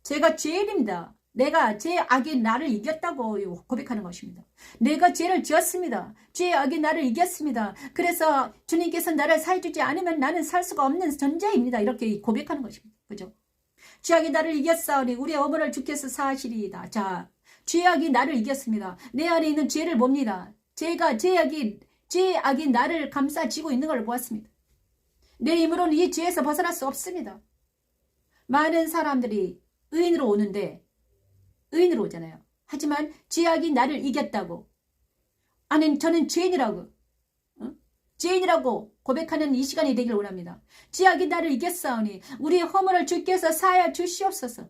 제가 죄인입니다. 내가 제 악인 나를 이겼다고 고백하는 것입니다. 내가 죄를 지었습니다. 죄의 악인 나를 이겼습니다. 그래서 주님께서 나를 사해주지 않으면 나는 살 수가 없는 존재입니다. 이렇게 고백하는 것입니다. 그죠? 죄악이 나를 이겼사오니 우리의 어머니를 주께서 사하시리이다. 자, 죄악이 나를 이겼습니다. 내 안에 있는 죄를 봅니다. 죄악이 나를 감싸지고 있는 걸 보았습니다. 내 힘으로는 이 죄에서 벗어날 수 없습니다. 많은 사람들이 의인으로 오는데 의인으로 오잖아요. 하지만 죄악이 나를 이겼다고. 아니, 저는 죄인이라고. 죄인이라고 고백하는 이 시간이 되길 원합니다. 죄악이 나를 이겼사오니 우리의 허물을 주께서 사하여 주시옵소서.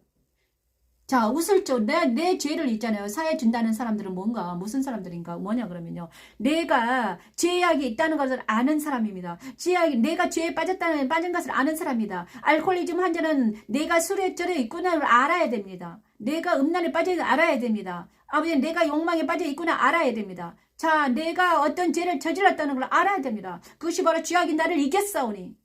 자, 웃을 줄 내 죄를 있잖아요. 사해 준다는 사람들은 무슨 사람들인가? 뭐냐 그러면요. 내가 죄악이 있다는 것을 아는 사람입니다. 내가 죄에 빠진 것을 아는 사람입니다. 알코올리즘 환자는 내가 술에 쩔어 있구나를 알아야 됩니다. 내가 음란에 빠져 있는 알아야 됩니다. 아버지, 내가 욕망에 빠져 있구나 알아야 됩니다. 자, 내가 어떤 죄를 저질렀다는 걸 알아야 됩니다. 그것이 바로 죄악이 나를 이겼사오니.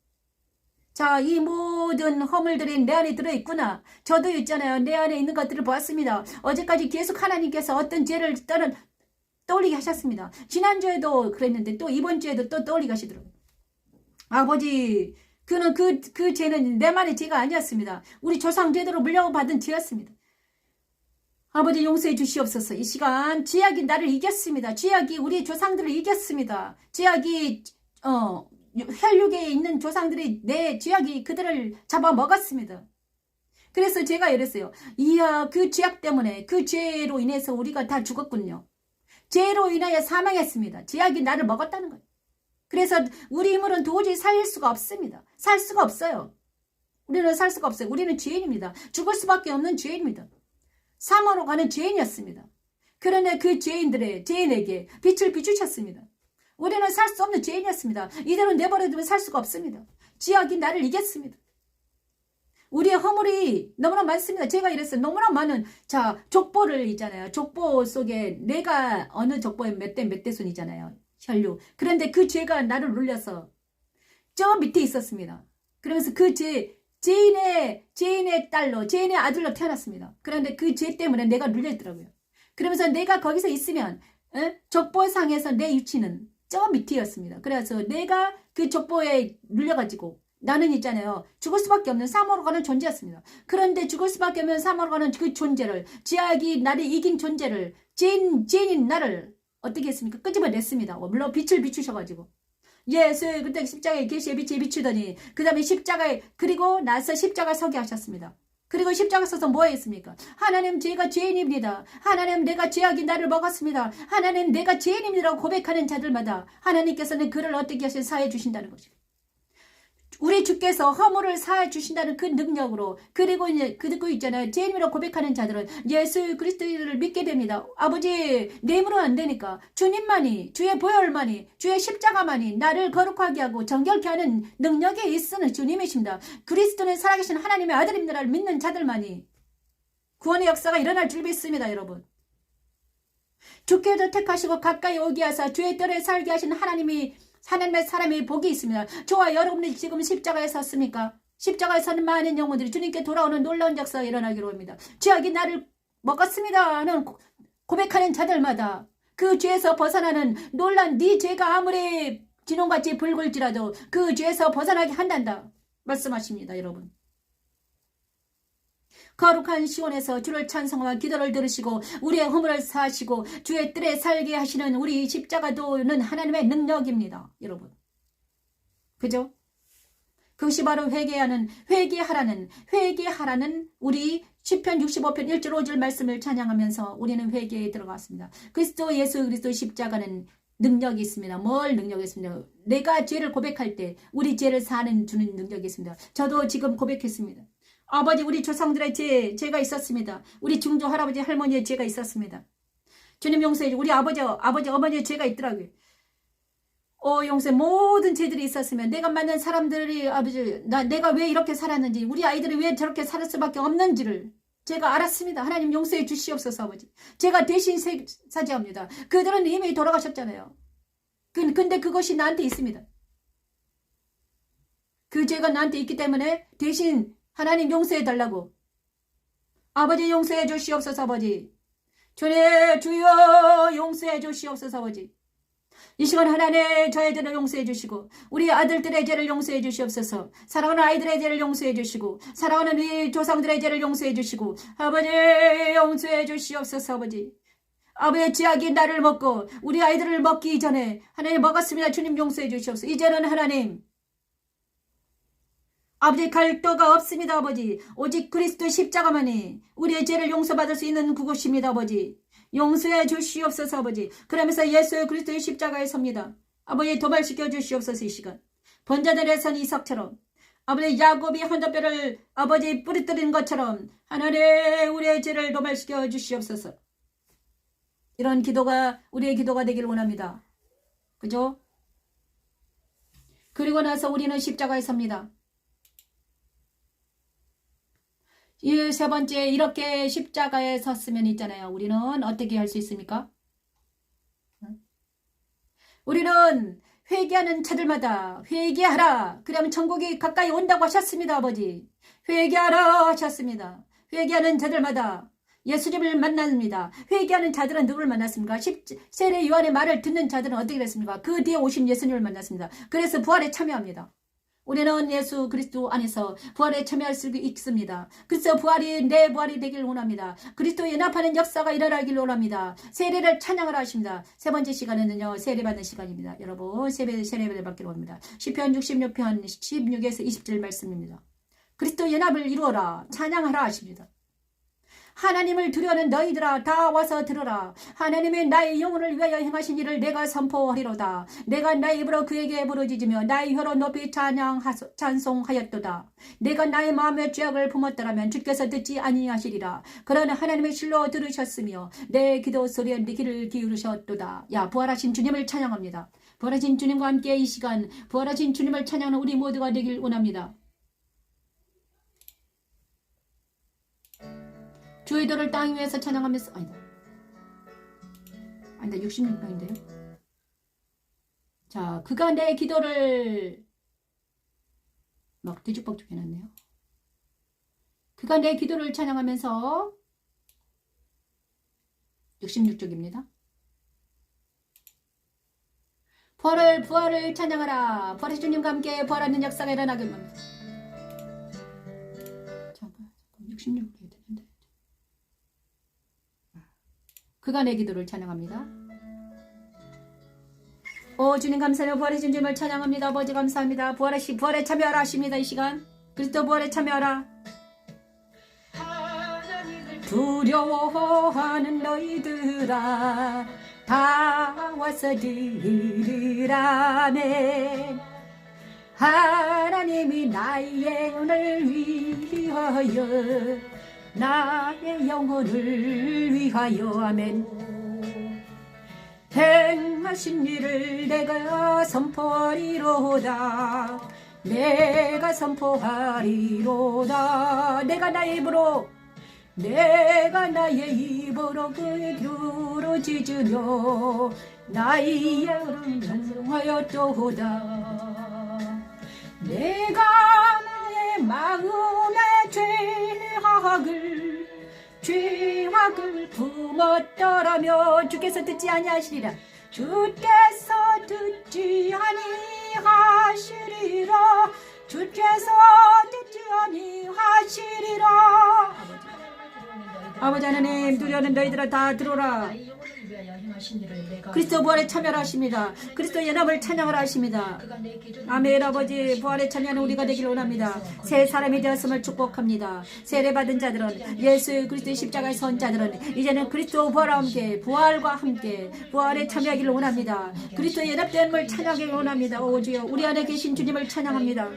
자, 이 모든 허물들이 내 안에 들어있구나. 저도 있잖아요. 내 안에 있는 것들을 보았습니다. 어제까지 계속 하나님께서 어떤 죄를 떠올리게 하셨습니다. 지난주에도 그랬는데 또 이번 주에도 또 떠올리게 하시더라고요. 아버지, 그 죄는 내만의 죄가 아니었습니다. 우리 조상 제대로 물려받은 죄였습니다. 아버지 용서해 주시옵소서. 이 시간 죄악이 나를 이겼습니다. 죄악이 우리 조상들을 이겼습니다. 죄악이 혈육에 있는 조상들이 내 죄악이 그들을 잡아먹었습니다. 그래서 제가 이랬어요. 이야, 그 죄악 때문에 그 죄로 인해서 우리가 다 죽었군요. 죄로 인하여 사망했습니다. 죄악이 나를 먹었다는 거예요. 그래서 우리 힘으로는 도저히 살 수가 없습니다. 살 수가 없어요. 우리는 살 수가 없어요. 우리는 죄인입니다. 죽을 수밖에 없는 죄인입니다. 사망으로 가는 죄인이었습니다. 그러나 그 죄인에게 빛을 비추셨습니다. 우리는 살 수 없는 죄인이었습니다. 이대로 내버려두면 살 수가 없습니다. 죄악이 나를 이겼습니다. 우리의 허물이 너무나 많습니다. 제가 이랬어요. 너무나 많은, 자, 족보를 있잖아요. 족보 속에 내가 어느 족보에 몇 대 손이잖아요. 혈육. 그런데 그 죄가 나를 눌려서 저 밑에 있었습니다. 그러면서 그 죄인의 딸로, 죄인의 아들로 태어났습니다. 그런데 그 죄 때문에 내가 눌려있더라고요. 그러면서 내가 거기서 있으면 족보상에서 내 위치는 저 밑이었습니다. 그래서 내가 그 족보에 눌려가지고 나는 있잖아요. 죽을 수밖에 없는 사망으로 가는 존재였습니다. 그런데 죽을 수밖에 없는 사망으로 가는 그 존재를, 죄악이 나를 이긴 존재를, 죄인인 나를 어떻게 했습니까? 끄집어냈습니다. 물론 빛을 비추셔가지고. 예수 그때 십자가에 계시에 빛이 비추더니 그 다음에 그리고 나서 십자가 서게 하셨습니다. 그리고 십자가 서서 뭐 했습니까? 하나님, 제가 죄인입니다. 하나님, 내가 죄악이 나를 먹었습니다. 하나님, 내가 죄인입니다라고 고백하는 자들마다 하나님께서는 그를 어떻게 하셔서 사해 주신다는 것입니다. 우리 주께서 허물을 사해 주신다는 그 능력으로, 그리고 이제 그거 있잖아요. 죄인이라고 고백하는 자들은 예수 그리스도를 믿게 됩니다. 아버지, 내 힘으로 안 되니까 주님만이, 주의 보혈만이, 주의 십자가만이 나를 거룩하게 하고 정결케 하는 능력에 있으는 주님이십니다. 그리스도는 살아계신 하나님의 아들입니다를 믿는 자들만이 구원의 역사가 일어날 줄 믿습니다. 여러분, 주께도 택하시고 가까이 오게 하사 주의 뜰에 살게 하신 하나님의 사람이 복이 있습니다. 저와 여러분이 지금 십자가에 섰습니까? 십자가에 서는 많은 영혼들이 주님께 돌아오는 놀라운 역사가 일어나기로 합니다. 죄악이 나를 먹었습니다 하는 고백하는 자들마다 그 죄에서 벗어나는 놀란 네 죄가 아무리 진홍같이 붉을지라도 그 죄에서 벗어나게 한단다 말씀하십니다. 여러분, 거룩한 시온에서 주를 찬송하며 기도를 들으시고 우리의 허물을 사하시고 주의 뜰에 살게 하시는 우리 십자가도는 하나님의 능력입니다. 여러분, 그죠? 그것이 바로 회개하라는 우리 시편 65편 1절 5절 말씀을 찬양하면서 우리는 회개에 들어갔습니다. 예수 그리스도 십자가는 능력이 있습니다. 뭘 능력이 있습니다. 내가 죄를 고백할 때 우리 죄를 사는 주는 능력이 있습니다. 저도 지금 고백했습니다. 아버지, 우리 조상들의 죄가 있었습니다. 우리 중조 할아버지 할머니의 죄가 있었습니다. 주님 용서해 주고 우리 아버지 어머니의 죄가 있더라고요. 용서해. 모든 죄들이 있었으면 내가 만난 사람들이 아버지 내가 왜 이렇게 살았는지 우리 아이들이 왜 저렇게 살 수밖에 없는지를 제가 알았습니다. 하나님 용서해 주시옵소서. 아버지, 제가 대신 사죄합니다. 그들은 이미 돌아가셨잖아요. 근데 그것이 나한테 있습니다. 그 죄가 나한테 있기 때문에 대신 하나님 용서해 달라고. 아버지 용서해 주시옵소서. 아버지, 주여 용서해 주시옵소서. 아버지, 이 시간 하나님 저의 죄를 용서해 주시고 우리 아들들의 죄를 용서해 주시옵소서. 사랑하는 아이들의 죄를 용서해 주시고 사랑하는 우리 조상들의 죄를 용서해 주시고 아버지 용서해 주시옵소서. 아버지 죄악이 나를 먹고 우리 아이들을 먹기 전에 하나님 먹었습니다. 주님 용서해 주시옵소서. 이제는 하나님 아버지 갈도가 없습니다. 아버지, 오직 그리스도 십자가만이 우리의 죄를 용서받을 수 있는 그곳입니다. 아버지, 용서해 주시옵소서. 아버지, 그러면서 예수 그리스도의 십자가에 섭니다. 아버지, 도발시켜 주시옵소서. 이 시간 번자들의 선 이삭처럼 아버지 야곱이 한돛뼈를 아버지 뿌리뜨린 것처럼 하나님 우리의 죄를 도발시켜 주시옵소서. 이런 기도가 우리의 기도가 되기를 원합니다. 그죠? 그리고 나서 우리는 십자가에 섭니다. 이 세 번째, 이렇게 십자가에 섰으면 있잖아요. 우리는 어떻게 할 수 있습니까? 우리는 회개하는 자들마다 회개하라. 그러면 천국이 가까이 온다고 하셨습니다. 아버지, 회개하라 하셨습니다. 회개하는 자들마다 예수님을 만납니다. 회개하는 자들은 누구를 만났습니까? 세례 요한의 말을 듣는 자들은 어떻게 됐습니까? 그 뒤에 오신 예수님을 만났습니다. 그래서 부활에 참여합니다. 우리는 예수 그리스도 안에서 부활에 참여할 수 있습니다. 그래서 내 부활이 되길 원합니다. 그리스도 연합하는 역사가 일어나길 원합니다. 세례를 찬양하라 하십니다. 세 번째 시간에는요, 세례받는 시간입니다. 여러분, 세례를 받기로 합니다. 시편 66편 16에서 20절 말씀입니다. 그리스도 연합을 이루어라, 찬양하라 하십니다. 하나님을 두려워하는 너희들아 다 와서 들어라. 하나님의 나의 영혼을 위하여 행하신 일을 내가 선포하리로다. 내가 나의 입으로 그에게 부르짖으며 나의 혀로 높이 찬송하였도다. 내가 나의 마음의 죄악을 품었더라면 주께서 듣지 아니하시리라. 그러나 하나님의 실로 들으셨으며 내 기도 소리에 네 귀를 기울이셨도다. 야, 부활하신 주님을 찬양합니다. 부활하신 주님과 함께 이 시간 부활하신 주님을 찬양하는 우리 모두가 되길 원합니다. 주의 도를 땅 위에서 찬양하면서 아니다 66명인데요. 자, 그가 내 기도를 막 뒤죽박죽 해놨네요. 그가 내 기도를 찬양하면서 66쪽입니다. 부활을 찬양하라. 부활의 주님과 함께 부활하는 역사가 일어나길 바랍니다. 잠깐 66쪽이 되는데 그가 내 기도를 찬양합니다. 오 주님 감사해요. 부활하신 주님을 찬양합니다. 아버지 감사합니다. 부활에 참여하라 하십니다. 이 시간 그리스도 부활에 참여하라. 두려워하는 너희들아 다 와서 들으라네. 하나님이 나의 영혼을 위하여 나의 영혼을 위하여 아멘. 행하신 일을 내가 선포하리로다. 내가 선포하리로다. 내가 나의 입으로 내가 나의 입으로 그의 귀로 짖으며 나의 영을 찬송하였도다. 내가 나의 마음의 죄악을 품었더라며 주께서 듣지 아니하시리라. 주께서 듣지 아니하시리라. 주께서 듣지 아니하시리라. 아버지 하나님, 두려는 너희들아 다 들어라. 그리스도 부활에 참여를 하십니다. 그리스도 연합을 찬양을 하십니다. 아멘. 아버지, 부활에 참여하는 우리가 되기를 원합니다. 새 사람이 되었음을 축복합니다. 세례받은 자들은, 예수 그리스도의 십자가에 선 자들은 이제는 그리스도 부활과 함께, 부활과 함께 부활에 참여하기를 원합니다. 그리스도 연합됨을 찬양하기를 원합니다. 오 주여, 우리 안에 계신 주님을 찬양합니다.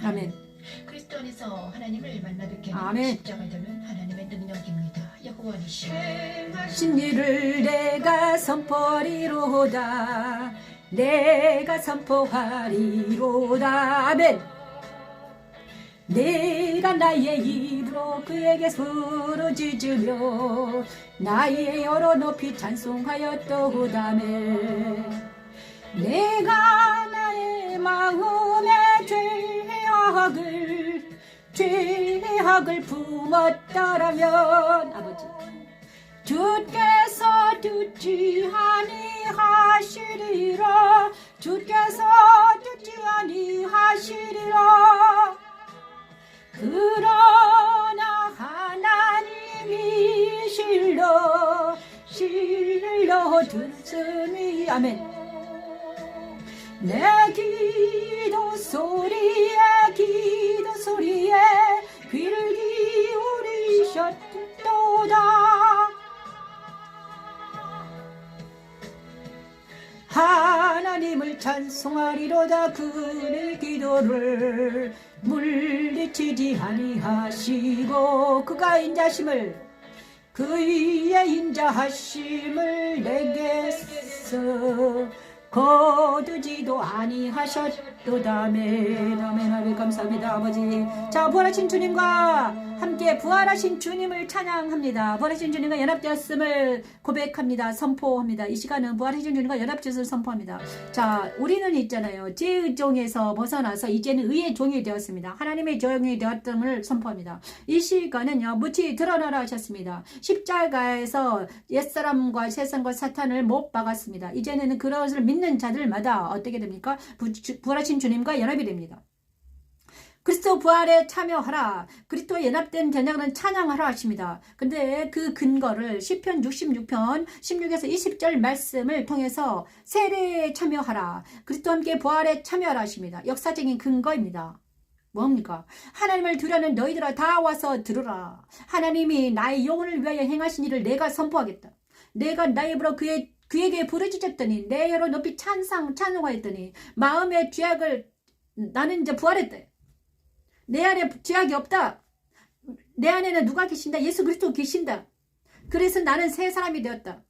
아멘. 그리스도 안에서 하나님을 만나뵙게 아멘. 십자가 되는 하나님의 능력입니다. 여호와니시여, 진리를 내가 선포하리로다. 내가 선포하리로다. 아멘. 내가 나의 입으로 그에게 부르짖으며 나의 여러 높이 찬송하였도다며 내가 나의 마음의 죄악을 품었더라면 아버지 주께서 듣지 아니하시리라. 주께서 듣지 아니하시리라. 그러나 하나님이 실로 듣으니 아멘. 내 기도 소리에 귀를 기울이셨도다. 하나님을 찬송하리로다. 그의 기도를 물리치지 아니하시고 그가 인자심을 그의 인자하심을 내게서 거두지도 아니하셨도다멘. 아멘. 아멘. 감사합니다 아버지. 자, 부활하신 주님과 함께 부활하신 주님을 찬양합니다. 부활하신 주님과 연합되었음을 고백합니다. 선포합니다. 이 시간은 부활하신 주님과 연합되었음을 선포합니다. 자, 우리는 있잖아요, 죄의 종에서 벗어나서 이제는 의의 종이 되었습니다. 하나님의 종이 되었음을 선포합니다. 이 시간은요, 무치 드러나라 하셨습니다. 십자가에서 옛사람과 새사람과 사탄을 못 박았습니다. 이제는 그것을 믿는 자들마다 어떻게 됩니까? 부활하신 주님과 연합이 됩니다. 그리스도 부활에 참여하라. 그리스도에 연합된 전쟁은 찬양하라 하십니다. 근데 그 근거를 시편 66편 16에서 20절 말씀을 통해서 세례에 참여하라. 그리스도와 함께 부활에 참여하라 하십니다. 역사적인 근거입니다. 뭡니까? 하나님을 두려는 너희들아 다 와서 들으라. 하나님이 나의 영혼을 위하여 행하신 일을 내가 선포하겠다. 내가 나의 입으로 그에게 부르짖었더니 내 여러 높이 찬송하였더니 마음의 죄악을 나는 이제 부활했다. 내 안에 죄악이 없다. 내 안에는 누가 계신다? 예수 그리스도 계신다. 그래서 나는 새 사람이 되었다.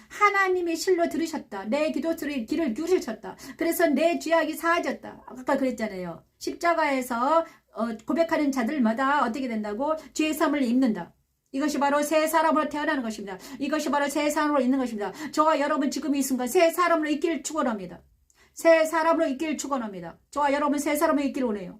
하나님이 실로 들으셨다. 내 기도 소리 귀를 기울이셨다. 그래서 내 죄악이 사하졌다. 아까 그랬잖아요. 십자가에서 고백하는 자들마다 어떻게 된다고? 죄의 삶을 입는다. 이것이 바로 새 사람으로 태어나는 것입니다. 이것이 바로 새 사람으로 있는 것입니다. 저와 여러분 지금 이 순간 새 사람으로 있기를 축원합니다. 새 사람으로 있기를 축원합니다. 저와 여러분 새 사람으로 있기를 원해요.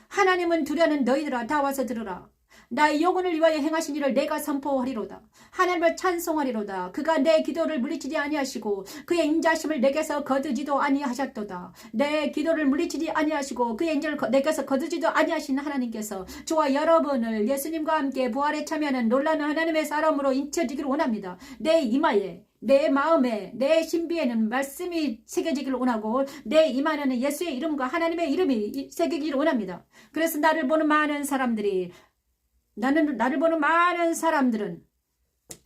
하나님은 두려는 너희들아 다 와서 들으라. 나의 영혼을 위하여 행하신 일을 내가 선포하리로다. 하나님을 찬송하리로다. 그가 내 기도를 물리치지 아니하시고 그의 인자심을 내게서 거두지도 아니하셨도다. 내 기도를 물리치지 아니하시고 그의 인자를 내게서 거두지도 아니하신 하나님께서 저와 여러분을 예수님과 함께 부활에 참여하는 놀라는 하나님의 사람으로 인쳐지기를 원합니다. 내 이마에, 내 마음에, 내 신비에는 말씀이 새겨지기를 원하고 내 이마에는 예수의 이름과 하나님의 이름이 새겨지기를 원합니다. 그래서 나를 보는 많은 사람들은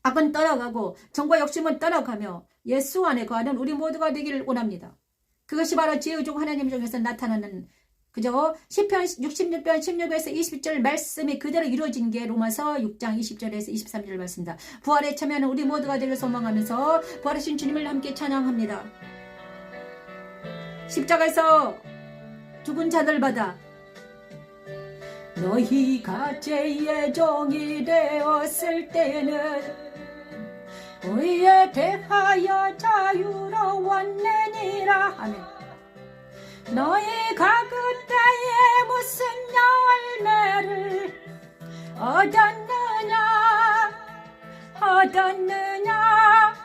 악은 떠나가고 정과 욕심은 떠나가며 예수 안에 거하는 우리 모두가 되기를 원합니다. 그것이 바로 지혜의 종 하나님 중에서 나타나는 그죠? 시편 66편 16에서 20절 말씀이 그대로 이루어진 게 로마서 6장 20절에서 23절 말씀입니다. 부활에 참여하는 우리 모두가 되기를 소망하면서 부활하신 주님을 함께 찬양합니다. 십자가에서 죽은 자들마다 너희가 죄의 종이 되었을 때는 의에 대하여 자유로웠느니라. 아멘. 너희가 그때에 무슨 열매를 얻었느냐.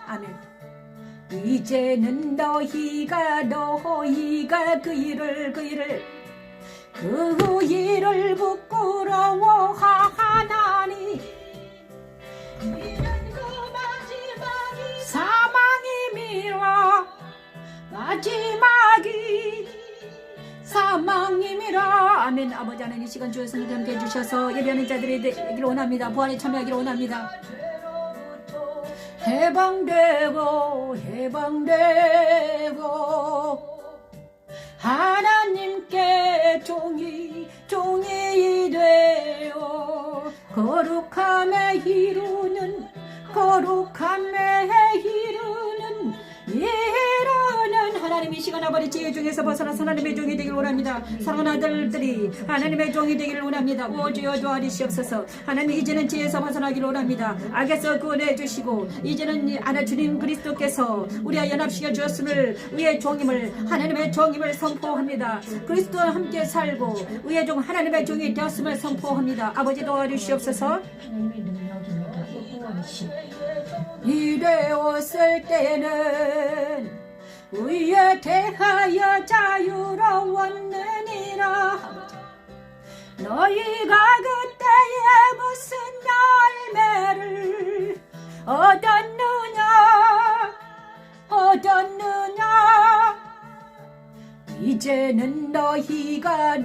아멘. 이제는 너희가 그 일을 부끄러워하나니 이는 그 사망임이라. 사망임이라. 아멘. 아버지 하나님, 이 시간 주의 성령 함께 해주셔서 예배하는 자들이 되기를 원합니다. 부활에 참여하기를 원합니다. 해방되고 하나님께 종이 되어 거룩함에 이루는 하나님, 이 시간 아버지 지혜 중에서 벗어나서 하나님의 종이 되기를 원합니다. 사랑하는 아들들이 하나님의 종이 되기를 원합니다. 오 주여 도와주시옵소서. 하나님, 이제는 지혜에서 벗어나기를 원합니다. 악에서 구원해 주시고 이제는 하나 주님 그리스도께서 우리와 연합시켜 주었음을, 의의 종임을, 하나님의 종임을 선포합니다. 그리스도와 함께 살고 의의 종 하나님의 종이 되었음을 선포합니다. 아버지 도와주시옵소서. 하나님의 능력입니다. 이되었을 때는 의에 대하여 자유로웠느니라. 너희가 그때에 무슨 열매를 얻었느냐. 이제는 너희가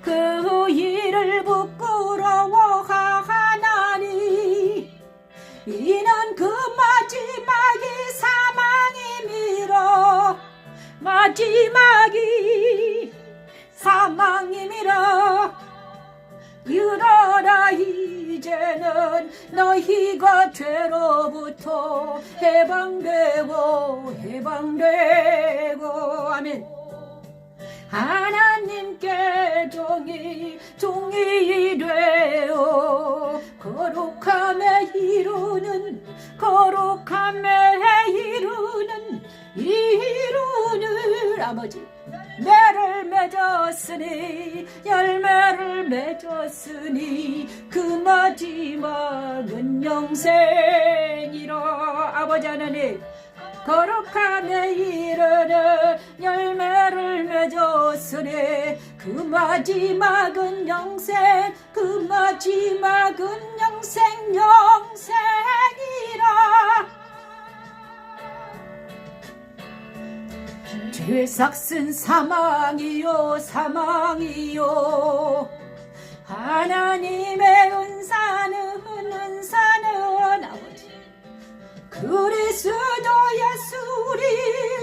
그 일을 부끄러워하나니 이는 그 사망임이라. 이르라. 이제는 너희가 죄로부터 해방되고 아멘. 하나님께 종이 되어 거룩함에 이루는 아버지, 매를 맺었으니 열매를 맺었으니 그 마지막은 영생이라. 아버지 하나님, 거룩함에 이르는 열매를 맺었으니 그 마지막은 영생이라. 죄 삭슨 사망이요 하나님의 은사는 아버지 그리스도 예수 우리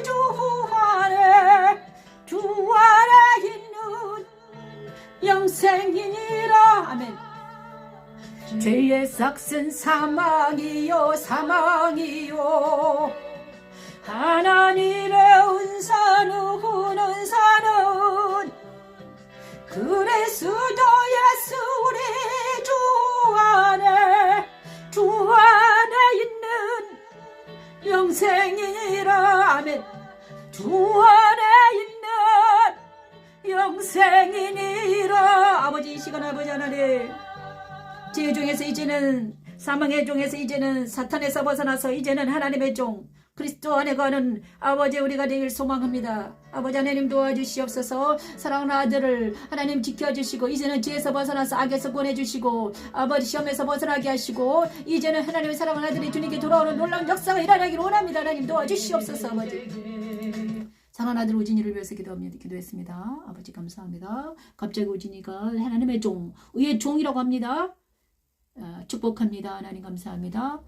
주 안에 있는 영생이니라. 아멘. 죄의 삭슨 사망이요 하나님의 은사는 그리스도 예수 우리 주 안에 있는 영생이니라. 아멘. 주 안에 있는 영생이니라. 아버지, 이 시간 아버지 하나님, 죄 중에서 이제는 사망의 종에서 이제는 사탄에서 벗어나서 이제는 하나님의 종 그리스도 안에 거하는 아버지 우리가 되길 소망합니다. 아버지 하나님 도와주시옵소서. 사랑하는 아들을 하나님 지켜주시고 이제는 죄에서 벗어나서 악에서 구원해주시고 아버지 시험에서 벗어나게 하시고 이제는 하나님의 사랑하는 아들이 주님께 돌아오는 놀라운 역사가 일어나기를 원합니다. 하나님 도와주시옵소서. 아버지, 사랑하는 아들 우진이를 위해서 기도했습니다. 아버지 감사합니다. 갑자기 우진이가 하나님의 종, 의의 종이라고 합니다. 축복합니다. 하나님 감사합니다.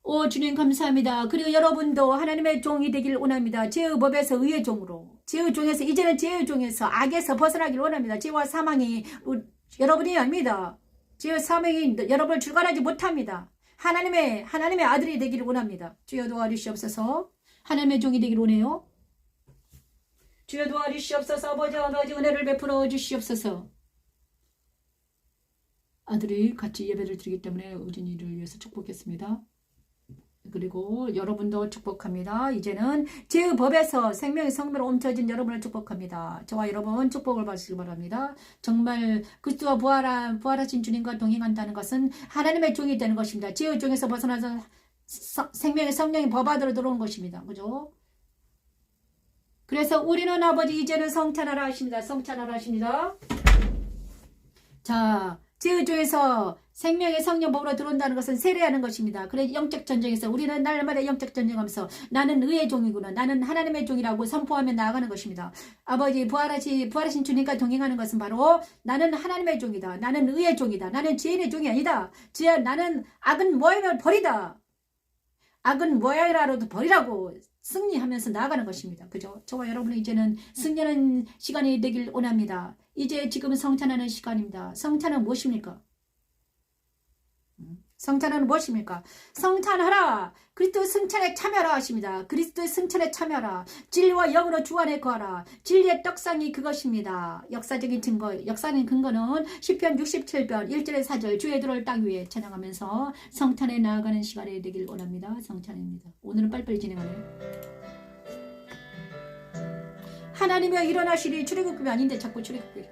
오 주님 감사합니다. 그리고 여러분도 하나님의 종이 되기를 원합니다. 죄의 법에서 의의 종으로, 죄의 종에서 이제는 죄의 종에서 악에서 벗어나기를 원합니다. 죄와 사망이 여러분이 아닙니다. 죄의 사망이 여러분을 출간하지 못합니다. 하나님의 아들이 되기를 원합니다. 주여 도와주시옵소서. 하나님의 종이 되기를 원해요. 주여 도와주시옵소서. 아버지 은혜를 베풀어 주시옵소서. 아들이 같이 예배를 드리기 때문에 우진이를 위해서 축복했습니다. 그리고 여러분도 축복합니다. 이제는 죄의 법에서 생명의 성매로 옮겨진 여러분을 축복합니다. 저와 여러분 축복을 받으시기 바랍니다. 정말 그리스도와 부활하신 주님과 동행한다는 것은 하나님의 종이 되는 것입니다. 죄의 종에서 벗어나서 생명의 성령의 법 안으로 들어온 것입니다. 그죠? 그래서 우리는 아버지 이제는 성찬하라 하십니다. 성찬하라 하십니다. 자, 죄의 종에서 생명의 성령 법으로 들어온다는 것은 세례하는 것입니다. 그래 영적 전쟁에서 우리는 날마다 영적 전쟁하면서 나는 의의 종이구나. 나는 하나님의 종이라고 선포하며 나아가는 것입니다. 아버지 부활하신 주님과 동행하는 것은 바로 나는 하나님의 종이다. 나는 의의 종이다. 나는 죄인의 종이 아니다. 나는 악은 모양을 버리다. 악은 모양이라도 버리라고 승리하면서 나아가는 것입니다. 그죠? 저와 여러분은 이제는 승리하는 시간이 되길 원합니다. 이제 지금은 성찬하는 시간입니다. 성찬은 무엇입니까? 성찬은 무엇입니까? 성찬하라. 그리스도의 승천에 참여하라 하십니다. 그리스도의 승천에 참여하라. 진리와 영으로 주 안에 거하라. 진리의 떡상이 그것입니다. 역사적인 증거, 역사적인 근거는 시편 67편 1절에 4절 주의 들어올 땅 위에 찬양하면서 성찬에 나아가는 시간이 되길 원합니다. 성찬입니다. 오늘은 빨리빨리 진행하네요. 하나님의 일어나시리. 출애굽급이 아닌데 자꾸 출애굽급이.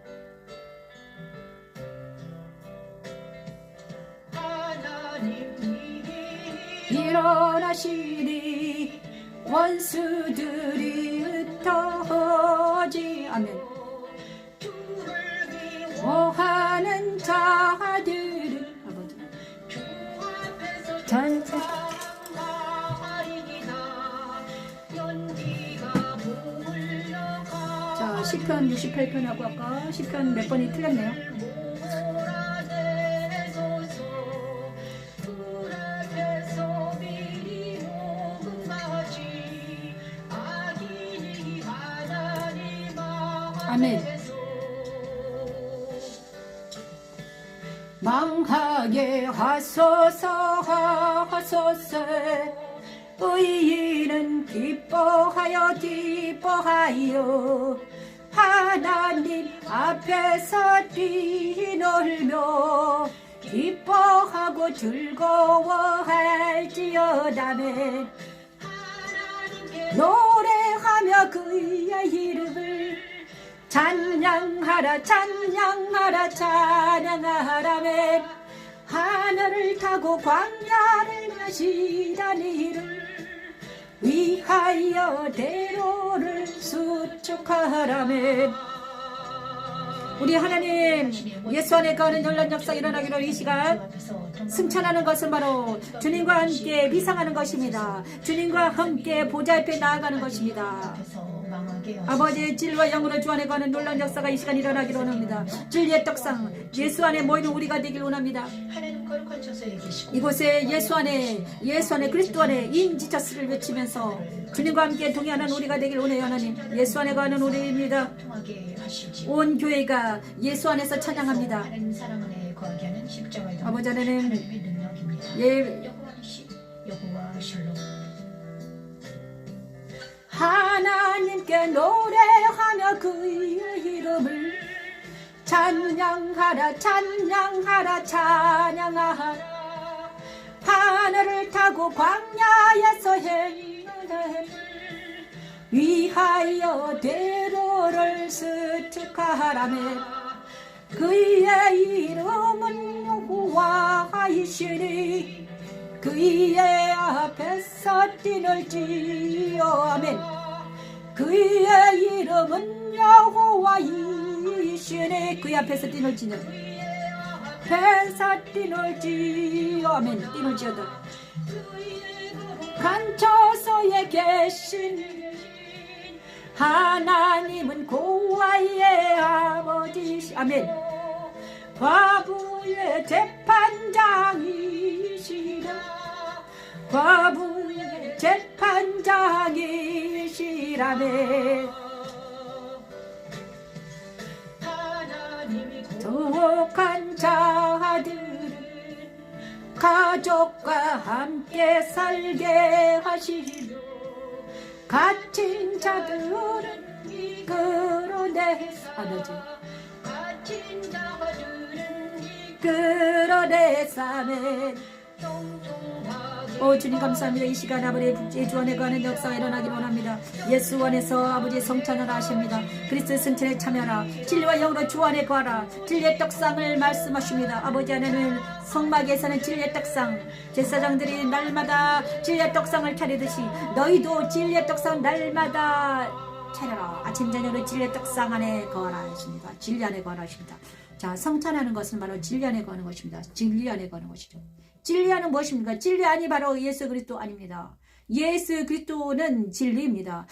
일어나시리. 원수들이 흩어지. 아멘. 오하는 자들은 아버지 전세. 자, 시편 68편하고 아까 시편 몇 번이 틀렸네요. 아멘. 망하게 하소서 하소서. 의인은 기뻐하여 하나님 앞에서 뛰놀며 기뻐하고 즐거워할지어다면 노래하며 그의 이름을 찬양하라 찬양하라 찬양하라면 하늘을 타고 광야를 가시다니를 위하여 대로를 수축하라면 우리 하나님 예수 안에 거하는 놀라운 역사 일어나기로 이 시간 승천하는 것은 바로 주님과 함께 미상하는 것입니다. 주님과 함께 보좌 앞에 나아가는 것입니다. 아버지의 진리와 영으로 주 안에 거하는 놀라운 역사가 이 시간 일어나기로 원합니다. 진리의 떡상 예수 안에 모이는 우리가 되길 원합니다. 이곳에 예수 안에 그리스도 안에 인지처스를 외치면서 주님과 함께 동행하는 우리가 되길 원해요. 하나님 예수 안에 거하는 우리입니다. 온 교회가 예수 안에서 찬양합니다. 아버지 하나님 하나님께 노래하며 그의 이름을 찬양하라 찬양하라 찬양하라 하늘을 타고 광야에서 행하라 위하여 대로를 스축하라며 그의 이름은 여호와이시니 그의 앞에서 뛰놀지요. 아멘. 그의 이름은 여호와이시니 그의 앞에서 뛰놀지요. 앞에서 뛰놀지요. 아멘. 뛰놀지어다. 간처소에 계신 하나님은 고아의 아버지시. 아멘. 과부의 재판장이시라. 과부의 재판장이시라네. 독한 자들은 가족과 함께 살게 하시며 갇힌 자들은 끌어내사 아버지 갇힌 자들은 끌어내사네. 통통하게 오 주님 감사합니다. 이 시간 아버지의 북지의 주 안에 거하는 역사가 일어나기를 원합니다. 예수 안에서 아버지의 성찬을 하십니다. 그리스도의 승천에 참여하라. 진리와 영으로 주 안에 거하라. 진리의 떡상을 말씀하십니다. 아버지 안에는 성막에서는 진리의 떡상, 제사장들이 날마다 진리의 떡상을 차리듯이 너희도 진리의 떡상 날마다 차려라. 아침 저녁으로 진리의 떡상 안에 거하라 하십니다. 진리 안에 거하라 하십니다. 자, 성찬하는 것은 바로 진리 안에 거하는 것입니다. 진리 안에 거하는 것이죠. 진리 안은 무엇입니까? 진리 안이 바로 예수 그리스도 아닙니다. 예수 그리스도는 진리입니다.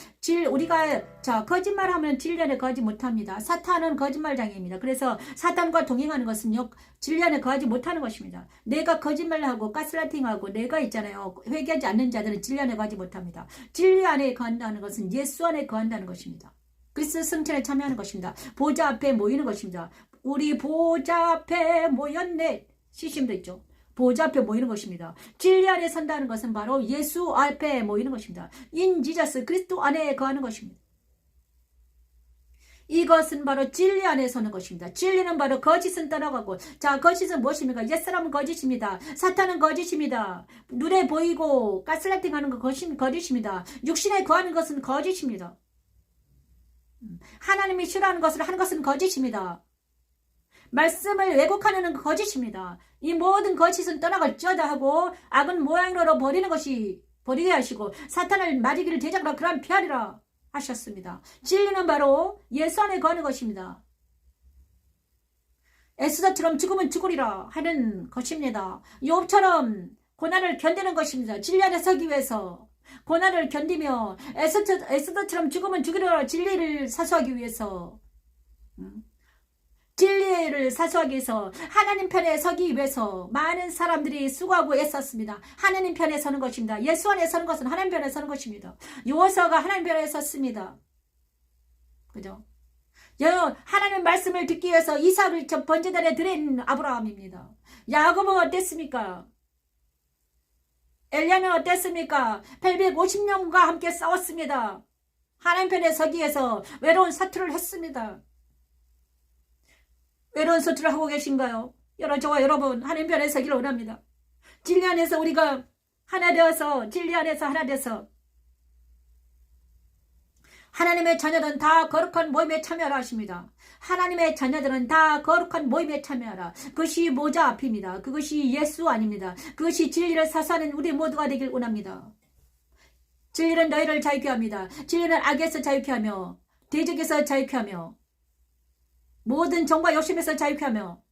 우리가 거짓말하면 진리 안에 거하지 못합니다. 사탄은 거짓말장애입니다. 그래서 사탄과 동행하는 것은요, 진리 안에 거하지 못하는 것입니다. 내가 거짓말하고 가스라이팅하고 내가 있잖아요. 회개하지 않는 자들은 진리 안에 거하지 못합니다. 진리 안에 거한다는 것은 예수 안에 거한다는 것입니다. 그리스도 승천에 참여하는 것입니다. 보좌 앞에 모이는 것입니다. 우리 보좌 앞에 모였네. 시심도 있죠. 보좌 앞에 모이는 것입니다. 진리 안에 선다는 것은 바로 예수 앞에 모이는 것입니다. 인 지저스 그리스도 안에 거하는 것입니다. 이것은 바로 진리 안에 서는 것입니다. 진리는 바로 거짓은 떠나가고, 자, 거짓은 무엇입니까? 옛사람은 거짓입니다. 사탄은 거짓입니다. 눈에 보이고 가스라이팅 하는 것 거짓입니다. 육신에 거하는 것은 거짓입니다. 하나님이 싫어하는 것을 하는 것은 거짓입니다. 말씀을 왜곡하는 거짓입니다. 이 모든 거짓은 떠나갈지어다 하고 악은 모양으로 버리게 하시고 사탄을 맞이기를 제작하라 그런 피하리라 하셨습니다. 진리는 바로 예수 안에 거하는 것입니다. 에스더처럼 죽으면 죽으리라 하는 것입니다. 욥처럼 고난을 견디는 것입니다. 진리 안에 서기 위해서 고난을 견디며 에스더처럼 죽으면 죽으리라 진리를 사수하기 위해서 진리를 사수하기 위해서 하나님 편에 서기 위해서 많은 사람들이 수고하고 애썼습니다. 하나님 편에 서는 것입니다. 예수 안에 서는 것은 하나님 편에 서는 것입니다. 요호수아가 하나님 편에 섰습니다. 그죠? 하나님 말씀을 듣기 위해서 이삭을 저 번제단에 드린 아브라함입니다. 야곱은 어땠습니까? 엘리야는 어땠습니까? 850명과 함께 싸웠습니다. 하나님 편에 서기 위해서 외로운 사투를 했습니다. 외로운 소투를 하고 계신가요? 저와 여러분 하나님 편에 서기를 원합니다. 진리 안에서 우리가 하나 되어서 진리 안에서 하나 돼서 하나님의 자녀들은 다 거룩한 모임에 참여하라 하십니다. 하나님의 자녀들은 다 거룩한 모임에 참여하라. 그것이 모자 앞입니다. 그것이 예수 아닙니다. 그것이 진리를 사수하는 우리 모두가 되길 원합니다. 진리는 너희를 자유케 합니다. 진리는 악에서 자유케 하며 대적에서 자유케 하며 모든 정과 욕심에서 자유케 하며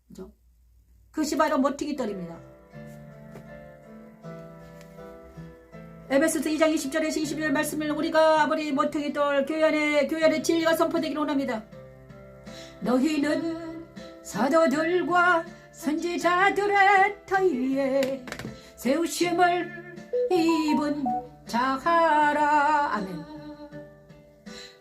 그죠? 그것이 바로 모퉁이돌입니다. 에베소서 2장 20절에서 21절 말씀을 우리가 아버지 모퉁이돌 교회 안에 진리가 선포되기를 원합니다. 너희는 사도들과 선지자들의 터위에 세우심을 입은 자하라. 아멘.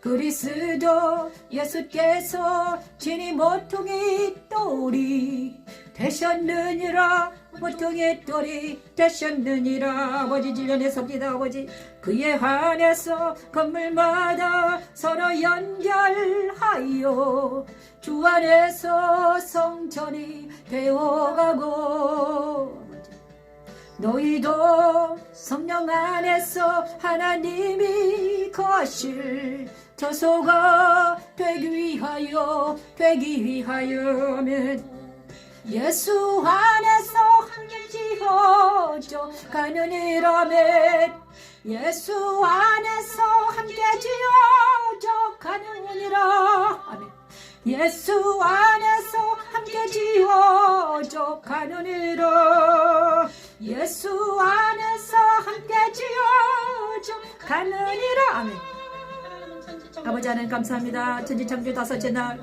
그리스도 예수께서 진히 모퉁이 돌이 되셨느니라. 모퉁이 돌이 되셨느니라. 아버지 진리안에 섭니다. 아버지 그에 한해서 건물마다 서로 연결하여 주 안에서 성전이 되어가고 너희도 성령 안에서 하나님이 거하실 저소가 되기 위하여 아멘. 예수 안에서 함께 지어져 가느니라면 예수 안에서 함께 지어져 가느니라. 아멘. 예수 안에서 함께 지어져 가느니라. 예수 안에서 함께 지어져 가느니라. 아멘. 아버지 하나님 감사합니다. 천지창조 다섯째 날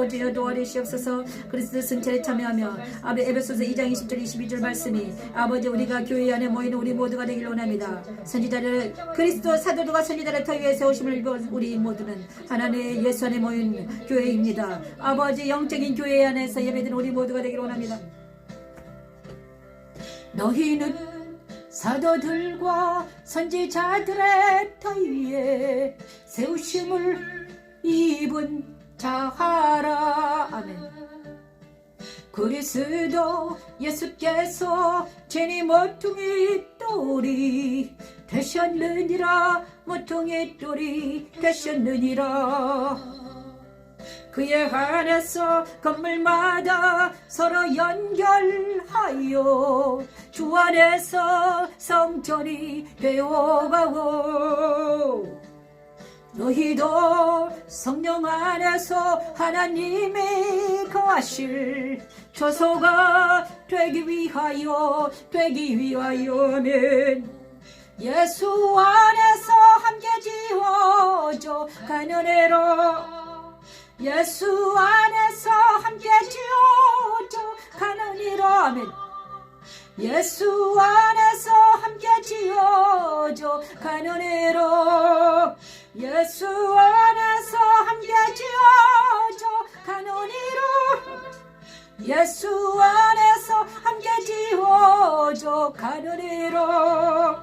주여 도와주시옵소서. 그리스도 승천에 참여하며 에베소서 2장 20절 22절 말씀이 아버지 우리가 교회 안에 모이는 우리 모두가 되길 원합니다. 선지자를 그리스도 사도들과 선지자를 터위에 세우심을 입은 우리 모두는 하나님의 예수 안에 모인 교회입니다. 아버지 영적인 교회 안에서 예배드리는 우리 모두가 되길 원합니다. 너희는 사도들과 선지자들의 터 위에 세우심을 입은 자하라. 아멘. 그리스도 예수께서 죄니 모퉁이 돌이 되셨느니라. 모퉁이 돌이 되셨느니라. 그의 안에서 건물마다 서로 연결하여 주 안에서 성전이 되어가고 너희도 성령 안에서 하나님이 거하실 처소가 되기 위하여 아멘. 예수 안에서 함께 지어져 가는 애로 예수 안에서 함께 지어져 가는 이로 아멘. 예수 안에서 함께 지어져 가는 애로 예수 안에서 함께 지어져 가는 이로 예수 안에서 함께 지어져 가는 이로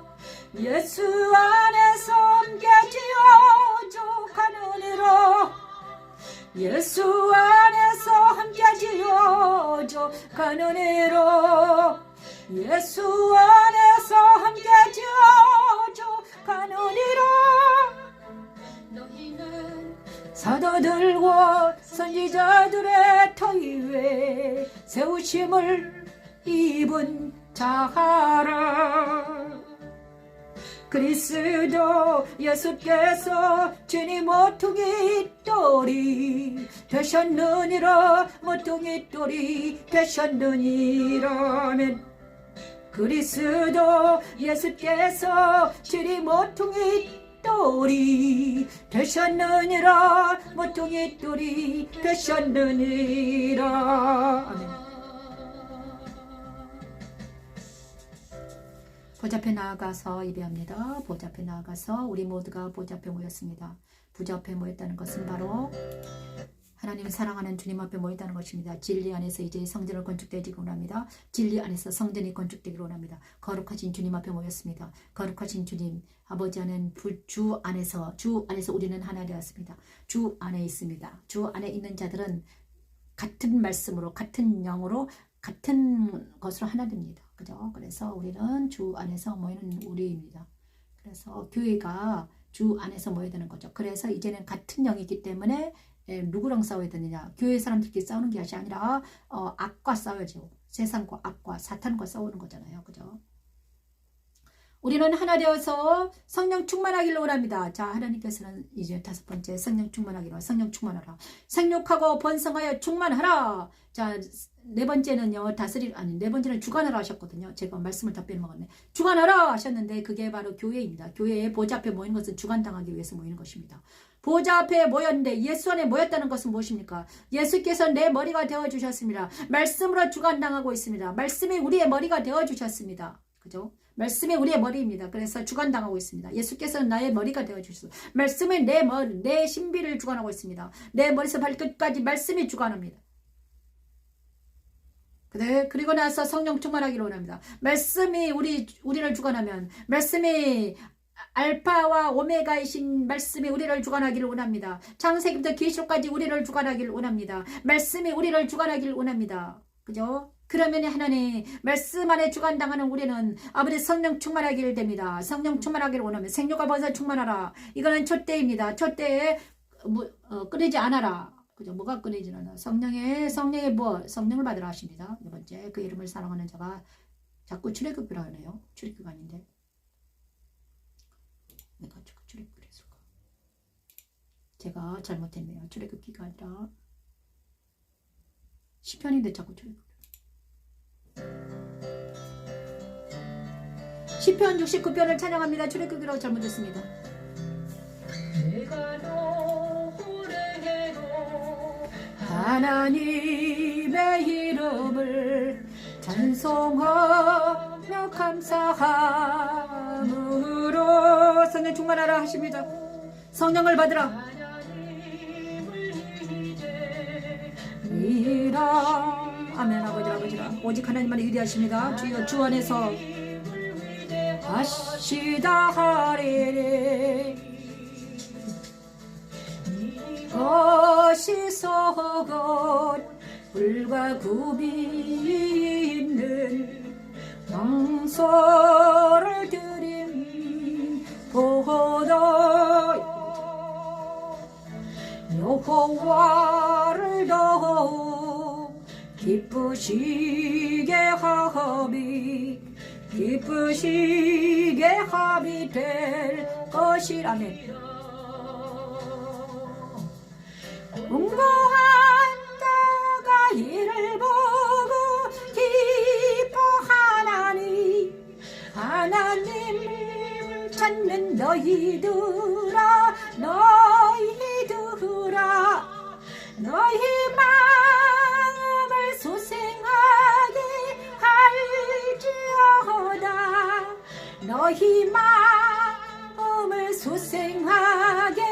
예수 안에서 함께 지어져 가는 이로 예수 안에서 함께 지어져 가는 애로 예수 안에서 함께 지어져 가는 애로 너희는 사도들과 선지자들의 터 위에 세우심을 입은 자하라. 그리스도 예수께서 주니 모퉁이 돌이 되셨느니라. 모퉁이 돌이 되셨느니라. 아멘. 그리스도 예수께서 주니 모퉁이 돌이 되셨느니라. 모퉁이 돌이 되셨느니라. 아멘. 보좌 앞에 나아가서 예배합니다. 보좌 앞에 나아가서 우리 모두가 보좌 앞에 모였습니다. 보좌 앞에 모였다는 것은 바로 하나님을 사랑하는 주님 앞에 모였다는 것입니다. 진리 안에서 이제 성전을 건축되기를 원합니다. 진리 안에서 성전이 건축되기를 원합니다. 거룩하신 주님 앞에 모였습니다. 거룩하신 주님 아버지 안은 주 안에서 우리는 하나 되었습니다. 주 안에 있습니다. 주 안에 있는 자들은 같은 말씀으로 같은 영으로 같은 것으로 하나 됩니다. 그죠? 그래서 우리는 주 안에서 모이는 우리입니다. 그래서 교회가 주 안에서 모여야 되는 거죠. 그래서 이제는 같은 영이기 때문에 누구랑 싸워야 되느냐? 교회 사람들끼리 싸우는 게 아니라 악과 싸워야죠. 세상과 악과 사탄과 싸우는 거잖아요. 그죠? 우리는 하나 되어서 성령 충만하기를 원합니다. 자, 하나님께서는 이제 5번째 성령 충만하기로 성령 충만하라. 생육하고 번성하여 충만하라. 자, 네 번째는요, 네 번째는 주관하라 하셨거든요. 제가 말씀을 다 빼먹었네. 주관하라 하셨는데 그게 바로 교회입니다. 교회에 보좌 앞에 모이는 것은 주관당하기 위해서 모이는 것입니다. 보좌 앞에 모였는데 예수 안에 모였다는 것은 무엇입니까? 예수께서 내 머리가 되어주셨습니다. 말씀으로 주관당하고 있습니다. 말씀이 우리의 머리가 되어주셨습니다. 그죠? 말씀이 우리의 머리입니다. 그래서 주관당하고 있습니다. 예수께서는 나의 머리가 되어주셨어요. 말씀이 내 신비를 주관하고 있습니다. 내 머리에서 발끝까지 말씀이 주관합니다. 그래, 그리고 나서 성령 충만하기를 원합니다. 말씀이 우리를 주관하면, 말씀이 알파와 오메가이신 말씀이 우리를 주관하기를 원합니다. 창세기부터 계시록까지 우리를 주관하기를 원합니다. 말씀이 우리를 주관하기를 원합니다. 그죠? 그러면 하나님 말씀 안에 주관당하는 우리는 아버지 성령 충만하기를 됩니다. 성령 충만하기를 원하면 생육과 번성 충만하라. 이거는 촛대입니다. 촛대에 끊이지 않아라. 그죠? 뭐가 끊이지 않아? 성령의 성령을 받으라 하십니다. 네 번째, 그 이름을 사랑하는 자가 자꾸 출애굽기라 하네요. 출애굽가 아닌데. 내가 자꾸 출애굽기를 했을까? 제가 잘못했네요. 출애굽기가 아니라 시편인데 자꾸 출애굽기. 시편 69편을 찬양합니다. 출애굽기라고 잘못했습니다. 하나님의 이름을 찬송하며 감사함으로 성령 충만하라 하십니다. 성령을 받으라. 아멘. 아버지라 오직 하나님만이 위대하십니다. 주여 주 안에서 하시다 하리니 것이 속은 불과 굽이 있는 황소를 드린 보호도 여호와를 더욱 기쁘시게 합이 될 것이라면 공고한 자가 이를 보고 기뻐하나니 하나님을 찾는 너희들아 너희 마음을 소생하게 할지어다 너희 마음을 소생하게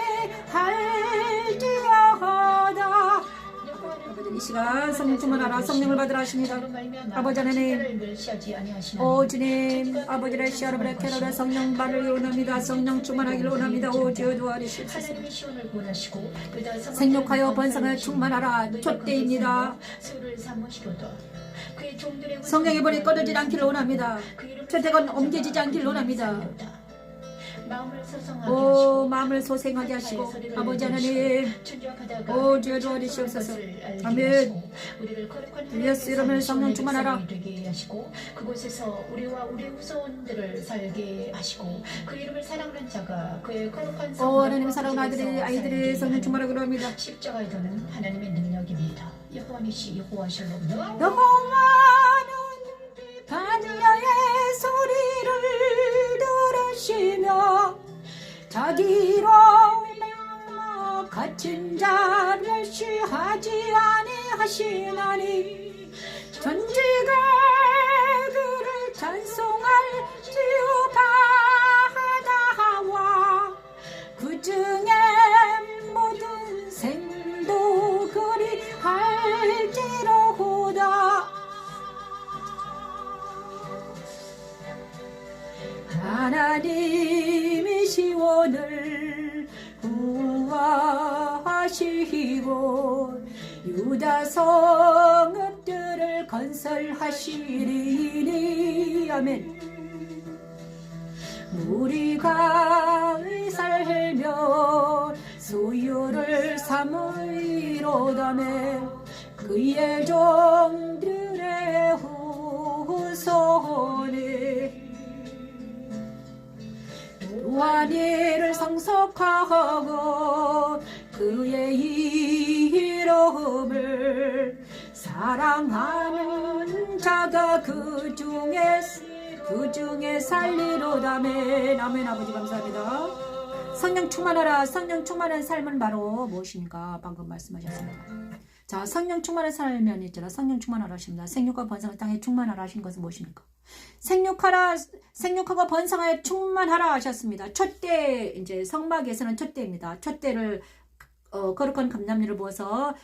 할지어다. 아버지 이 시간 성령 충만하라 성령을 받으라 하십니다. 아버지 하나님 오 주님 아버지를 시하로 브레케로라 성령 받을 원합니다. 성령 충만하기를 원합니다. 오 주여 도와주시옵소서. 생육하여 번성을 충만하라 촛대입니다. 성령의 불이 꺼지지 않기를 원합니다. 촛대가 옮겨지지 않기를 원합니다. 오 마음을 소생하게 하시고 아버지 하나님 오 주여 도와주시옵소서. 아멘. 예수 이름을 성령 충만하라. 그곳에서 우리와 우리 후손들을 살게 하시고 그 이름을 사랑하는 자가 그의 거룩한 오 하나님 사랑하는 아이들의 성령 충만하기로 합니다. 십자가에 도는 하나님의 능력입니다. 여호와니시 여호와 샬롬. 여호와는 반야의 소리를 들으시며 자기로 갇힌 자를 시하지 아니하시나니 전지가 그를 찬송할지어 바다와 그 중에 모든 생도 그리 할지로다. 하나님이 시온을 구하시고 유다 성읍들을 건설하시리니 아멘. 우리가 살며 소유를 삼으리로다매 그의 종들의 후손이 또한 이를 성속하고 그의 이름을 사랑하는 자가 그 중에 살리로다멘. 아멘. 아버지 감사합니다. 성령 충만하라. 성령 충만한 삶은 바로 무엇입니까? 방금 말씀하셨습니다. 자, 성령 충만한 삶은 있잖아. 성령 충만하라 하십니다. 생육과 번성을 땅에 충만하라 하신 것은 무엇입니까? 생육하고 번성하여 충만하라 하셨습니다. 촛대, 이제 성막에서는 촛대입니다. 촛대를 거룩한 감람류를 부어서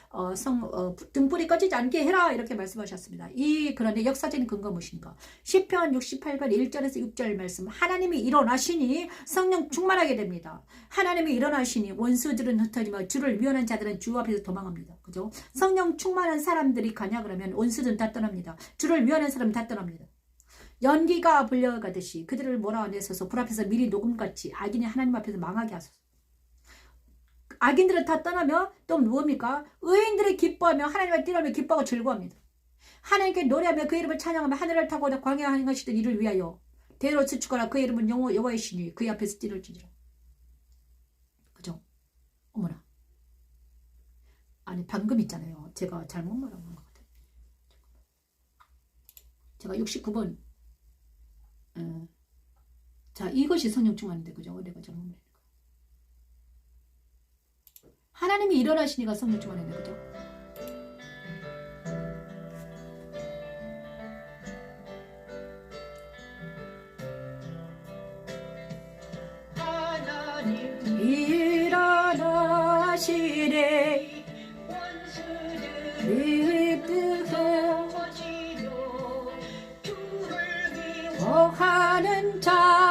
등불이 꺼지지 않게 해라 이렇게 말씀하셨습니다. 그런데 역사적인 근거 무엇인가? 시편 68편 1절에서 6절 말씀. 하나님이 일어나시니 성령 충만하게 됩니다. 하나님이 일어나시니 원수들은 흩어지며 주를 미워하는 자들은 주 앞에서 도망합니다. 그죠? 성령 충만한 사람들이 가냐 그러면 원수들은 다 떠납니다. 주를 미워하는 사람은 다 떠납니다. 연기가 불려가듯이 그들을 몰아내셔서 불 앞에서 미리 녹음같이 악인이 하나님 앞에서 망하게 하소서. 악인들은 다 떠나며 또 무엇입니까? 의인들이 기뻐하며 하나님을 뛰어하며 기뻐하고 즐거워합니다. 하나님께 노래하며 그 이름을 찬양하며 하늘을 타고 광야에 하는 것이든 이를 위하여 대로 스치거나 그 이름은 여호와이시니 그 앞에서 뛰를지니라. 그죠? 어머나. 아니 방금 있잖아요. 제가 잘못 말한 것 같아요. 제가 69번 자 이것이 성령 충만인데 그죠? 내가 잘못 말했네. 하나님이 일어나시니까 성령 충만했네. 그죠? 하나님 일어나시네. 믿으며 거하는 자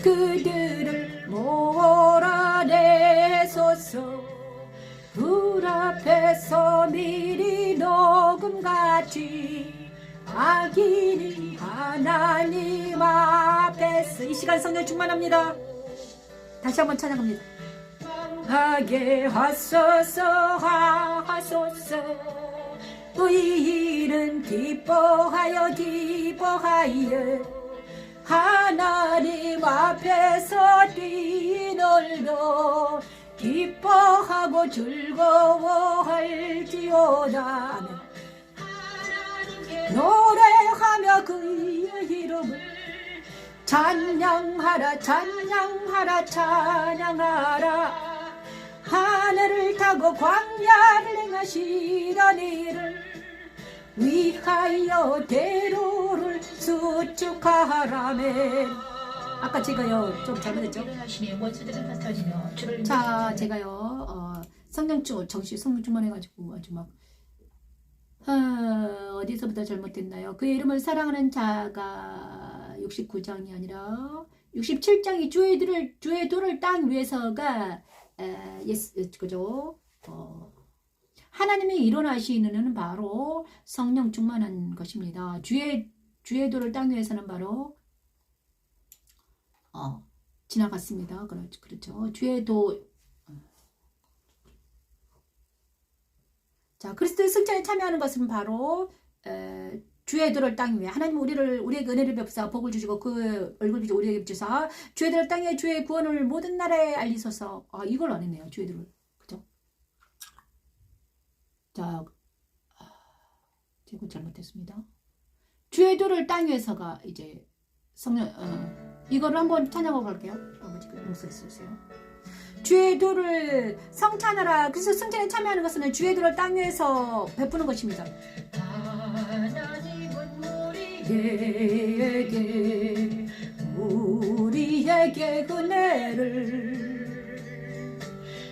그들을 몰아내소서. 불 앞에서 미리 녹음같이 악인이 하나님 앞에서 이 시간 성령 충만합니다. 다시 한번 찬양합니다. 하게 하소서 하소서. 의인은 기뻐하여 하나님 앞에서 뛰놀며 기뻐하고 즐거워할지어다. 아멘. 노래하며 그의 이름을 찬양하라 찬양하라 찬양하라. 하늘을 타고 광야를 행하시던 이를 위하여 대로를 수축하라멘. 아까 제가요 좀 잘못했죠? 자, 제가요 성령 충만해가지고 아주 막 어디서부터 잘못됐나요? 그의 이름을 사랑하는 자가 69장이 아니라 67장이 주의 도를 땅 위에서가 그죠? 하나님이 일어나시는 이는 바로 성령 충만한 것입니다. 주의 도를 땅 위에서는 바로 지나갔습니다. 그렇죠. 주의 도. 자, 그리스도의 승천에 참여하는 것은 바로 주의 도를 땅 위에 하나님 우리에게 은혜를 베푸사 복을 주시고 그 얼굴 비추 우리에게 비추사 주의 도를 땅에 주의 구원을 모든 나라에 알리소서. 이걸 안 했네요. 주의 도를. 그죠? 자, 제가 잘못했습니다. 주의 도를 땅 위에서가 이제 성령 이거를 한번 찬양하고 갈게요. 아버지 용서해 주세요. 주의 도를 성찬하라. 그래서 승천에 참여하는 것은 주의 도를 땅 위에서 베푸는 것입니다. 하나님은 우리에게 은혜를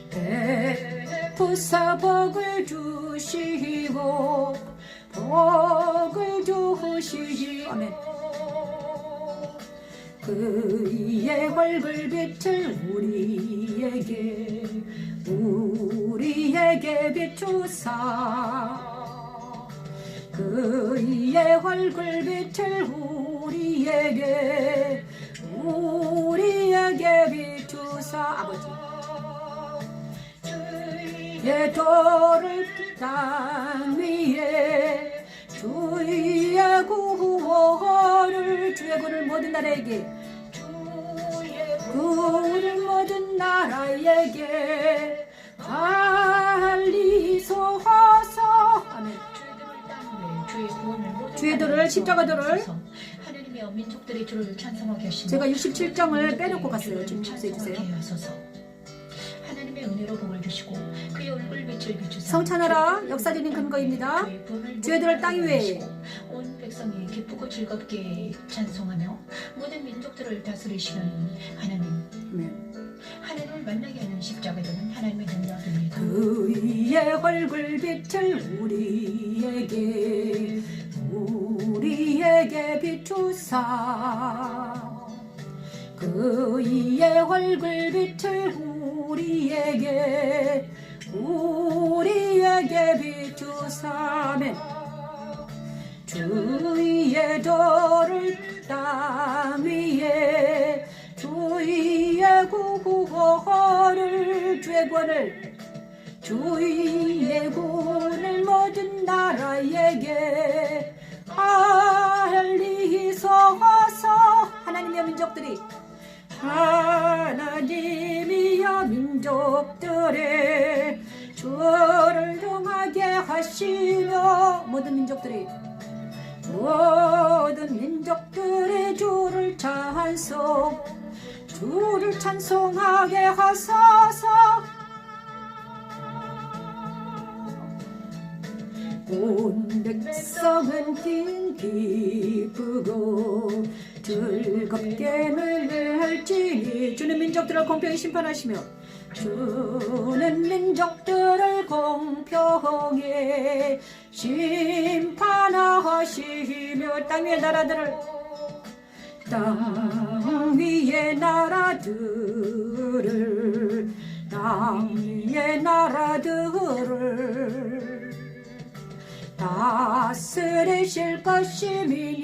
베푸사 복을 주시고 아멘. 그의 얼굴빛을 우리에게 비추사 그의 얼굴빛을 우리에게 비추사 아버지 주의 도를 땅 위에 주의 구원을 모든 나라에게 구원을 모든 나라에게 알리소서. 아멘. 주의 도를 십자가도를 하나님의 민족들의 주를 찬송하게 하시며 제가 67장을 빼놓고 갔어요. 좀 주세요. 하나님의 은혜로 복을 주시고 그의 얼굴빛을 비추사 성찬하라. 역사적인 근거입니다. 주의 도를 땅 위에 온 백성이 기쁘고 즐겁게 찬송하며 모든 민족들을 다스리시는 하나님. 하나님을 만나게 하는 십자가도는 하나님의 능력입니다. 그의 얼굴빛을 우리에게 비추사 그의 얼굴빛을 우리에게 비추사면 주의 도를 땅 위에 주의 구원을 주의 구원을 모든 나라에게 알리소서. 하나님의 민족들이 하나님이여 민족들의 주를 동하게 하시며 모든 민족들의 주를 찬송하게 하소서. 온 백성은 기쁘고 즐겁게 노래할지니 주는 민족들을 공평히 심판하시며 주는 민족들을 공평히 심판하시며 땅 위의 나라들을 땅 위의 나라들을 땅 위의 나라들을 다스리실 것임이니이다.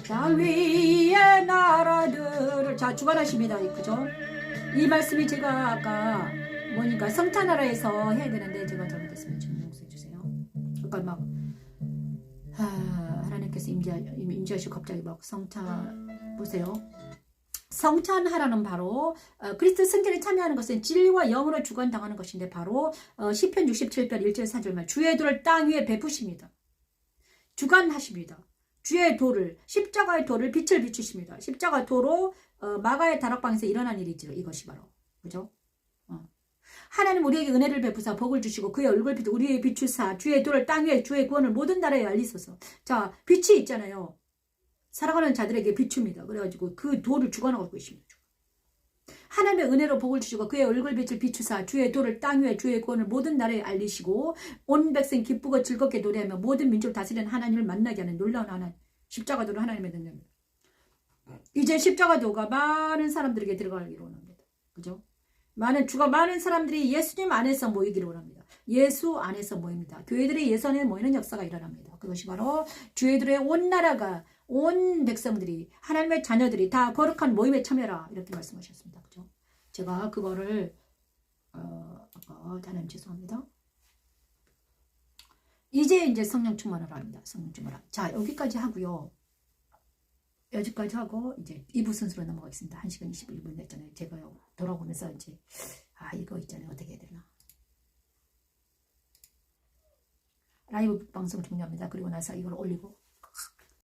땅 위의 나라들을 자 주관하십니다. 그죠? 이 말씀이 제가 아까 뭐니까 성탄하라에서 해야 되는데 제가 잘못했으면 좀 용서해 주세요. 그러니까 막 하나님께서 임재하시고 갑자기 막 성탄 보세요. 성찬하라는 바로 그리스도 승전에 참여하는 것은 진리와 영으로 주관당하는 것인데 바로 시편 67편 1절 4절 말 주의 도를 땅 위에 베푸십니다. 주관하십니다. 주의 도를 십자가의 도를 빛을 비추십니다. 십자가 도로 마가의 다락방에서 일어난 일이죠. 이것이 바로 그죠? 하나님 우리에게 은혜를 베푸사 복을 주시고 그의 얼굴 빛 우리의 비추사 주의 도를 땅 위에 주의 구원을 모든 나라에 알리소서. 자 빛이 있잖아요. 살아가는 자들에게 비춥니다. 그래가지고 그 도를 주관하고 계십니다. 하나님의 은혜로 복을 주시고 그의 얼굴 빛을 비추사 주의 도를 땅 위에 주의 구원을 모든 나라에 알리시고 온 백성 기쁘고 즐겁게 노래하며 모든 민족 다스리는 하나님을 만나게 하는 놀라운 하나님. 십자가도로 하나님의 능력입니다. 이제 십자가도가 많은 사람들에게 들어가기를 원합니다. 그죠? 많은 사람들이 예수님 안에서 모이기를 원합니다. 예수 안에서 모입니다. 교회들이 예수 안에 모이는 역사가 일어납니다. 그것이 바로 주의들의 온 나라가 온 백성들이 하나님의 자녀들이 다 거룩한 모임에 참여라 이렇게 말씀하셨습니다. 그죠? 제가 그거를 아까 하나님 죄송합니다. 이제 성령 충만을 합니다. 성령 충만을. 자 여기까지 하고요. 여기까지 하고 이제 2부 순서로 넘어가겠습니다. 1시간 21분 됐잖아요. 제가 돌아보면서 이제 이거 있잖아요. 어떻게 해야 되나. 라이브 방송 종료합니다. 그리고 나서 이걸 올리고